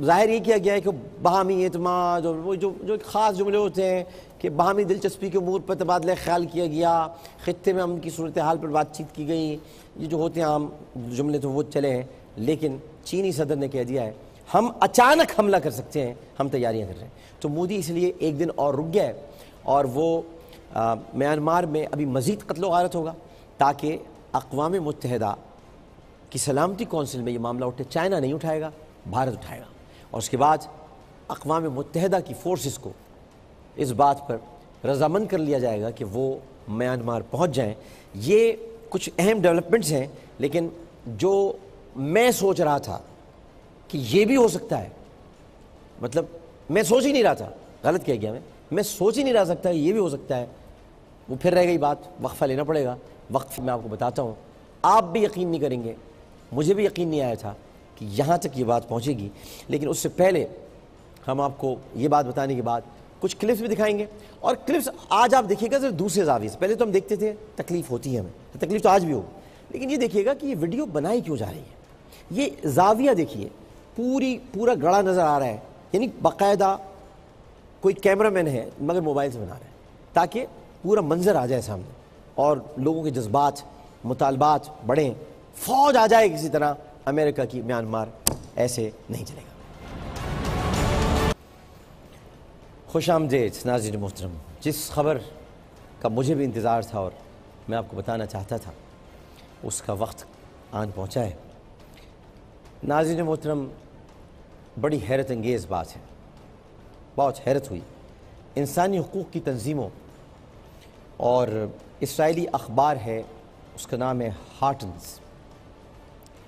ظاہر یہ کیا گیا ہے کہ باہمی اعتماد اور وہ جو خاص جملے ہوتے ہیں کہ باہمی دلچسپی کے امور پر تبادلہ خیال کیا گیا، خطے میں امن کی صورتحال پر بات چیت کی گئی، یہ جو ہوتے ہیں عام جملے تو وہ چلے ہیں۔ لیکن چینی صدر نے کہہ دیا ہے ہم اچانک حملہ کر سکتے ہیں، ہم تیاریاں کر رہے ہیں۔ تو مودی اس لیے ایک دن اور رک گیا ہے، اور وہ میانمار میں ابھی مزید قتل و غارت ہوگا تاکہ اقوام متحدہ کہ سلامتی کونسل میں یہ معاملہ اٹھے، چائنا نہیں اٹھائے گا، بھارت اٹھائے گا، اور اس کے بعد اقوام متحدہ کی فورسز کو اس بات پر رضامند کر لیا جائے گا کہ وہ میانمار پہنچ جائیں۔ یہ کچھ اہم ڈیولپمنٹس ہیں، لیکن جو میں سوچ رہا تھا کہ یہ بھی ہو سکتا ہے، مطلب میں سوچ ہی نہیں رہا تھا، غلط کہہ گیا میں سوچ ہی نہیں رہ سکتا یہ بھی ہو سکتا ہے، وہ پھر رہ گئی بات، وقفہ لینا پڑے گا۔ وقفہ میں آپ کو بتاتا ہوں، آپ بھی یقین نہیں کریں گے، مجھے بھی یقین نہیں آیا تھا کہ یہاں تک یہ بات پہنچے گی، لیکن اس سے پہلے ہم آپ کو یہ بات بتانے کے بعد کچھ کلپس بھی دکھائیں گے، اور کلپس آج آپ دیکھیے گا صرف دوسرے زاویے سے۔ پہلے تو ہم دیکھتے تھے تکلیف ہوتی ہے ہمیں، تکلیف تو آج بھی ہو، لیکن یہ دیکھیے گا کہ یہ ویڈیو بنائی کیوں جا رہی ہے، یہ زاویہ دیکھیے، پورا گڑا نظر آ رہا ہے، یعنی باقاعدہ کوئی کیمرہ مین ہے مگر موبائل سے بنا رہا ہے تاکہ پورا منظر آ جائے سامنے اور لوگوں کے جذبات، مطالبات بڑھیں، فوج آ جائے کسی طرح امریکہ کی میانمار، ایسے نہیں چلے گا۔ خوش آمدید ناظرین محترم، جس خبر کا مجھے بھی انتظار تھا اور میں آپ کو بتانا چاہتا تھا اس کا وقت آن پہنچا ہے۔ ناظرین محترم، بڑی حیرت انگیز بات ہے، بہت حیرت ہوئی۔ انسانی حقوق کی تنظیموں اور اسرائیلی اخبار ہے، اس کا نام ہے ہارٹنز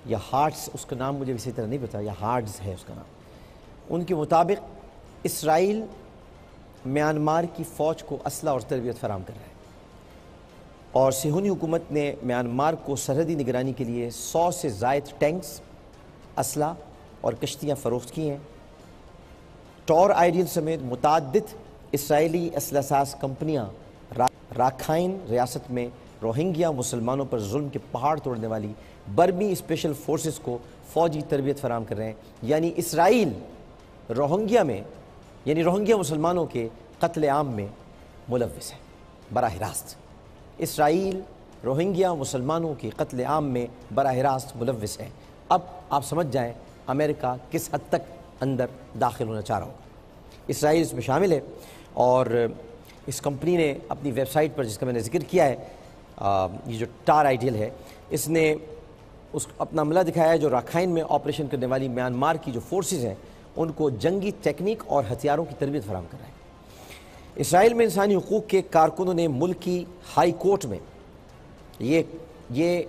یا ہارٹس، اس کا نام مجھے اسی طرح نہیں پتا، یا ہارٹز ہے اس کا نام۔ ان کے مطابق اسرائیل میانمار کی فوج کو اسلحہ اور تربیت فراہم کر رہا ہے، اور صہیونی حکومت نے میانمار کو سرحدی نگرانی کے لیے 100 سے زائد ٹینکس، اسلحہ اور کشتیاں فروخت کی ہیں۔ ٹور آئیڈیل سمیت متعدد اسرائیلی اسلحہ ساز کمپنیاں راکھائن ریاست میں روہنگیا مسلمانوں پر ظلم کے پہاڑ توڑنے والی برمی اسپیشل فورسز کو فوجی تربیت فراہم کر رہے ہیں۔ یعنی اسرائیل روہنگیا میں، یعنی روہنگیا مسلمانوں کے قتل عام میں ملوث ہے براہ راست۔ اسرائیل روہنگیا مسلمانوں کے قتل عام میں براہ راست ملوث ہے۔ اب آپ سمجھ جائیں امریکہ کس حد تک اندر داخل ہونا چاہ رہا ہوگا۔ اسرائیل اس میں شامل ہے، اور اس کمپنی نے اپنی ویب سائٹ پر، جس کا میں نے ذکر کیا ہے، یہ جو ٹار آئیڈیل ہے، اس نے اپنا عملہ دکھایا ہے جو راکھائن میں آپریشن کرنے والی میانمار کی جو فورسز ہیں ان کو جنگی ٹیکنیک اور ہتھیاروں کی تربیت فراہم کر رہا ہے۔ اسرائیل میں انسانی حقوق کے کارکنوں نے ملک کی ہائی کورٹ میں، یہ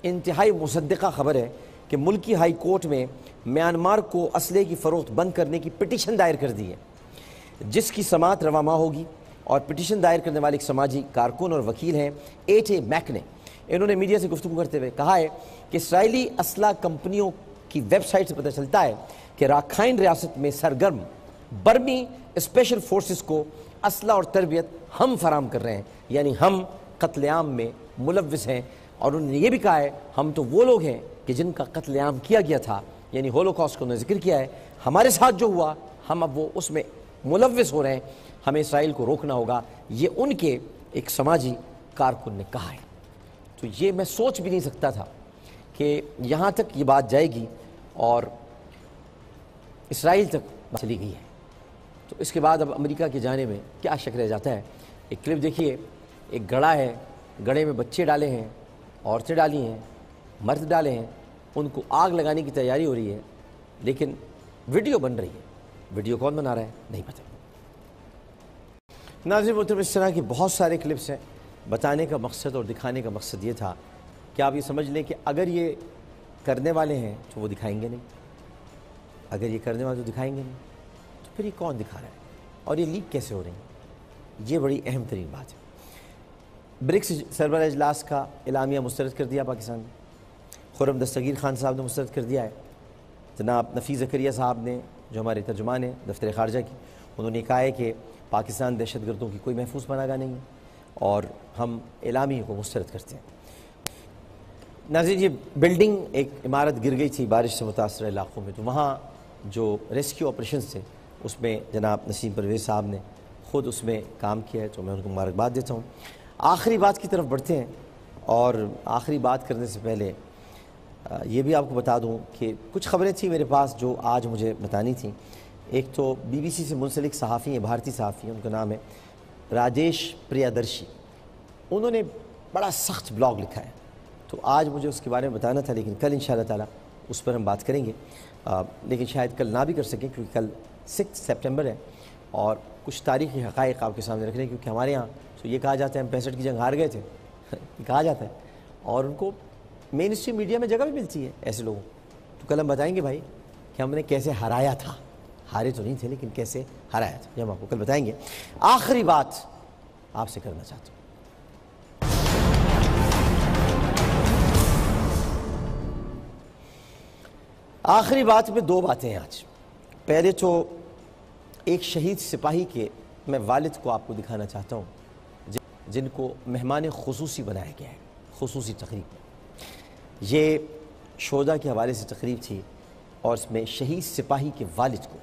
انتہائی مصدقہ خبر ہے کہ ملکی ہائی کورٹ میں میانمار کو اسلحے کی فروخت بند کرنے کی پٹیشن دائر کر دی ہے، جس کی سماعت رواں ماہ ہوگی۔ اور پٹیشن دائر کرنے والے ایک سماجی کارکن اور وکیل ہیں ایٹے میک نے، انہوں نے میڈیا سے گفتگو کرتے ہوئے کہا ہے کہ اسرائیلی اسلحہ کمپنیوں کی ویب سائٹ سے پتہ چلتا ہے کہ راکھائن ریاست میں سرگرم برمی اسپیشل فورسز کو اسلحہ اور تربیت ہم فراہم کر رہے ہیں، یعنی ہم قتل عام میں ملوث ہیں۔ اور انہوں نے یہ بھی کہا ہے ہم تو وہ لوگ ہیں کہ جن کا قتل عام کیا گیا تھا، یعنی ہولوکاسٹ کو انہوں نے ذکر کیا ہے، ہمارے ساتھ جو ہوا ہم اب وہ اس میں ملوث ہو رہے ہیں، ہمیں اسرائیل کو روکنا ہوگا، یہ ان کے ایک سماجی کارکن نے کہا ہے۔ تو یہ میں سوچ بھی نہیں سکتا تھا کہ یہاں تک یہ بات جائے گی اور اسرائیل تک چلی گئی ہے۔ تو اس کے بعد اب امریکہ کے جانے میں کیا شک رہ جاتا ہے۔ ایک کلپ دیکھیے، ایک گڑھا ہے، گڑھے میں بچے ڈالے ہیں، عورتیں ڈالی ہیں، مرد ڈالے ہیں، ان کو آگ لگانے کی تیاری ہو رہی ہے، لیکن ویڈیو بن رہی ہے۔ ویڈیو کون بنا رہا ہے نہیں پتہ۔ ناظرین محترم، اس طرح کے بہت سارے کلپس ہیں۔ بتانے کا مقصد اور دکھانے کا مقصد یہ تھا کہ آپ یہ سمجھ لیں کہ اگر یہ کرنے والے ہیں تو وہ دکھائیں گے نہیں، اگر یہ کرنے والے تو دکھائیں گے نہیں، تو پھر یہ کون دکھا رہا ہے اور یہ لیک کیسے ہو رہی ہیں؟ یہ بڑی اہم ترین بات ہے۔ برکس سربراہ اجلاس کا اعلامیہ مسترد کر دیا پاکستان نے، خرم دستگیر خان صاحب نے مسترد کر دیا ہے۔ جناب نفیس زکریا صاحب نے، جو ہمارے ترجمان ہیں دفتر خارجہ کی، انہوں نے کہا ہے کہ پاکستان دہشت گردوں کی کوئی محفوظ پناہ گاہ نہیں ہے اور ہم اعلامیے کو مسترد کرتے ہیں۔ ناظرین، یہ بلڈنگ، ایک عمارت گر گئی تھی بارش سے متاثرہ علاقوں میں، تو وہاں جو ریسکیو آپریشنز تھے اس میں جناب نسیم پرویز صاحب نے خود اس میں کام کیا ہے، تو میں ان کو مبارکباد دیتا ہوں۔ آخری بات کی طرف بڑھتے ہیں، اور آخری بات کرنے سے پہلے یہ بھی آپ کو بتا دوں کہ کچھ خبریں تھیں میرے پاس جو آج مجھے بتانی تھیں۔ ایک تو بی بی سی سے منسلک صحافی ہیں، بھارتی صحافی ہیں، ان کا نام ہے راجیش پریادرشی۔ انہوں نے بڑا سخت بلاگ لکھا ہے، تو آج مجھے اس کے بارے میں بتانا تھا، لیکن کل انشاءاللہ تعالیٰ اس پر ہم بات کریں گے، لیکن شاید کل نہ بھی کر سکیں کیونکہ کل 6 سپٹمبر ہے اور کچھ تاریخی حقائق آپ کے سامنے رکھ رہے ہیں، کیونکہ ہمارے یہاں تو یہ کہا جاتا ہے ہم 65 کی جنگ ہار گئے تھے کہا جاتا ہے، اور ان کو مین اسٹریم میڈیا میں جگہ بھی ملتی ہے ایسے لوگوں. تو کل ہم بتائیں گے بھائی کہ ہم نے کیسے ہرایا تھا، ہارے تو نہیں تھے لیکن کیسے ہرایا تھا، یہ ہم آپ کو کل بتائیں گے. آخری بات آپ سے کرنا چاہتا ہوں، آخری بات میں 2 باتیں ہیں آج. پہلے تو ایک شہید سپاہی کے میں والد کو آپ کو دکھانا چاہتا ہوں جن کو مہمان خصوصی بنایا گیا ہے، خصوصی تقریب. یہ شہداء کے حوالے سے تقریب تھی اور اس میں شہید سپاہی کے والد کو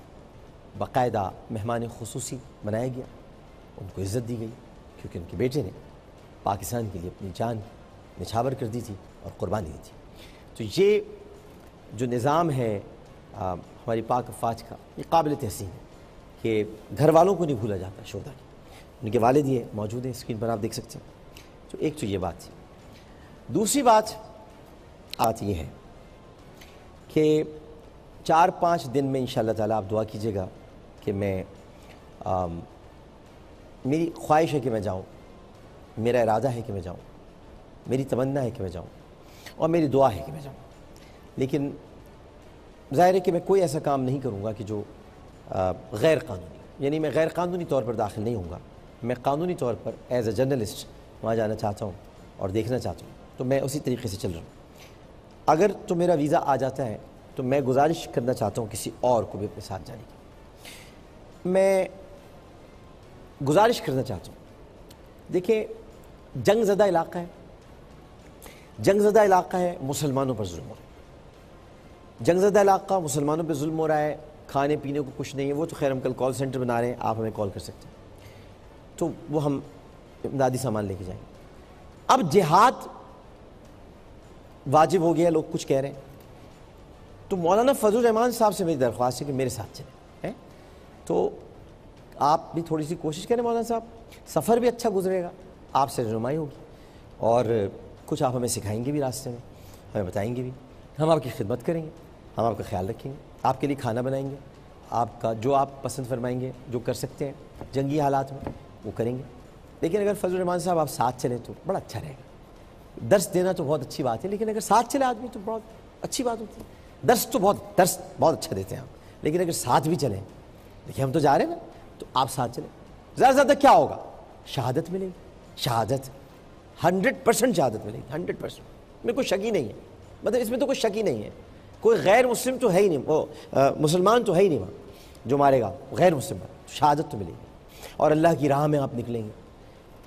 باقاعدہ مہمان خصوصی بنایا گیا، ان کو عزت دی گئی کیونکہ ان کے بیٹے نے پاکستان کے لیے اپنی جان نچھاور کر دی تھی اور قربانی دی تھی. تو یہ جو نظام ہے ہماری پاک افواج کا، یہ قابل تحسین ہے کہ گھر والوں کو نہیں بھولا جاتا شہداء کی. ان کے والد یہ موجود ہیں، اسکرین پر آپ دیکھ سکتے ہیں. تو ایک تو یہ بات تھی. دوسری بات یہ ہے کہ 4-5 دن میں انشاءاللہ تعالیٰ آپ دعا کیجئے گا کہ میں میری خواہش ہے کہ میں جاؤں، میرا ارادہ ہے کہ میں جاؤں، میری تمنا ہے کہ میں جاؤں اور میری دعا ہے کہ میں جاؤں. لیکن ظاہر ہے کہ میں کوئی ایسا کام نہیں کروں گا کہ جو غیر قانونی، یعنی میں غیر قانونی طور پر داخل نہیں ہوں گا. میں قانونی طور پر ایز اے جرنلسٹ وہاں جانا چاہتا ہوں اور دیکھنا چاہتا ہوں. تو میں اسی طریقے سے چل رہا ہوں. اگر تو میرا ویزا آ جاتا ہے تو میں گزارش کرنا چاہتا ہوں کسی اور کو بھی اپنے ساتھ جانے کی. میں گزارش کرنا چاہتا ہوں، دیکھیں جنگ زدہ علاقہ ہے، جنگ زدہ علاقہ ہے، مسلمانوں پر ظلم ہو رہا ہے. جنگ زدہ علاقہ، مسلمانوں پہ ظلم ہو رہا ہے، کھانے پینے کو کچھ نہیں ہے. وہ تو خیر ہم کل کال سینٹر بنا رہے ہیں، آپ ہمیں کال کر سکتے ہیں تو وہ ہم امدادی سامان لے کے جائیں گے. اب جہاد واجب ہو گیا، لوگ کچھ کہہ رہے ہیں. تو مولانا فضل الرحمان صاحب سے میری درخواست ہے کہ میرے ساتھ چلیں. تو آپ بھی تھوڑی سی کوشش کریں مولانا صاحب، سفر بھی اچھا گزرے گا، آپ سے رہنمائی ہوگی اور کچھ آپ ہمیں سکھائیں گے بھی، راستے میں ہمیں بتائیں گے بھی. ہم آپ کی خدمت کریں گے، ہم آپ کا خیال رکھیں گے، آپ کے لیے کھانا بنائیں گے، آپ کا جو آپ پسند فرمائیں گے، جو کر سکتے ہیں جنگی حالات میں وہ کریں گے. لیکن اگر فضل الرحمان صاحب آپ ساتھ چلیں تو بڑا اچھا رہے گا. درس دینا تو بہت اچھی بات ہے، لیکن اگر ساتھ چلے آدمی تو بہت اچھی بات ہوتی ہے. درس بہت اچھا دیتے ہیں آپ، لیکن اگر ساتھ بھی چلیں، دیکھیں ہم تو جا رہے ہیں نا، تو آپ ساتھ چلیں. زیادہ سے زیادہ کیا ہوگا؟ شہادت ملے گی. شہادت 100% شہادت ملے گی، 100%. میں کوئی شک ہی نہیں ہے، مطلب اس میں تو کوئی شک ہی نہیں ہے. کوئی غیر مسلم تو ہے ہی نہیں، وہ مسلمان تو ہے ہی نہیں وہاں جو مارے گا، غیر مسلم. شہادت تو ملے گی اور اللہ کی راہ میں آپ نکلیں گے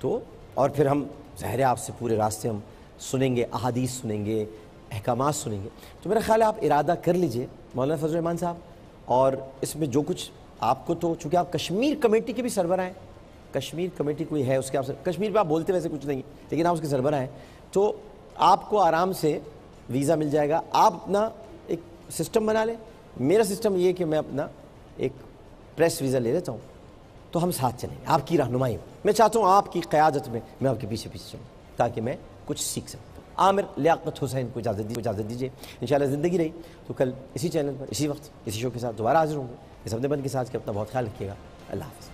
تو. اور پھر ہم ظاہر ہے آپ سے پورے راستے ہم سنیں گے، احادیث سنیں گے، احکامات سنیں گے. تو میرا خیال ہے آپ ارادہ کر لیجئے مولانا فضل الرحمان صاحب، اور اس میں جو کچھ آپ کو، تو چونکہ آپ کشمیر کمیٹی کے بھی سربراہ ہیں، کشمیر کمیٹی کوئی ہے اس کے، آپ کشمیر پہ آپ بولتے ویسے کچھ نہیں لیکن آپ اس کے سربراہ ہیں، تو آپ کو آرام سے ویزا مل جائے گا. آپ اپنا ایک سسٹم بنا لیں. میرا سسٹم یہ ہے کہ میں اپنا ایک پریس ویزا لے لیتا ہوں، تو ہم ساتھ چلیں گے. آپ کی رہنمائی میں چاہتا ہوں، آپ کی قیادت میں آپ کے پیچھے چلوں تاکہ میں کچھ سیکھ سکوں. عامر لیاقت حسین کو اجازت دیجیے. انشاءاللہ زندگی رہی تو کل اسی چینل پر اسی وقت اسی شو کے ساتھ دوبارہ حاضر ہوں گے. اس اپنے بند کے ساتھ کہ اپنا بہت خیال رکھیے گا. اللہ حافظ.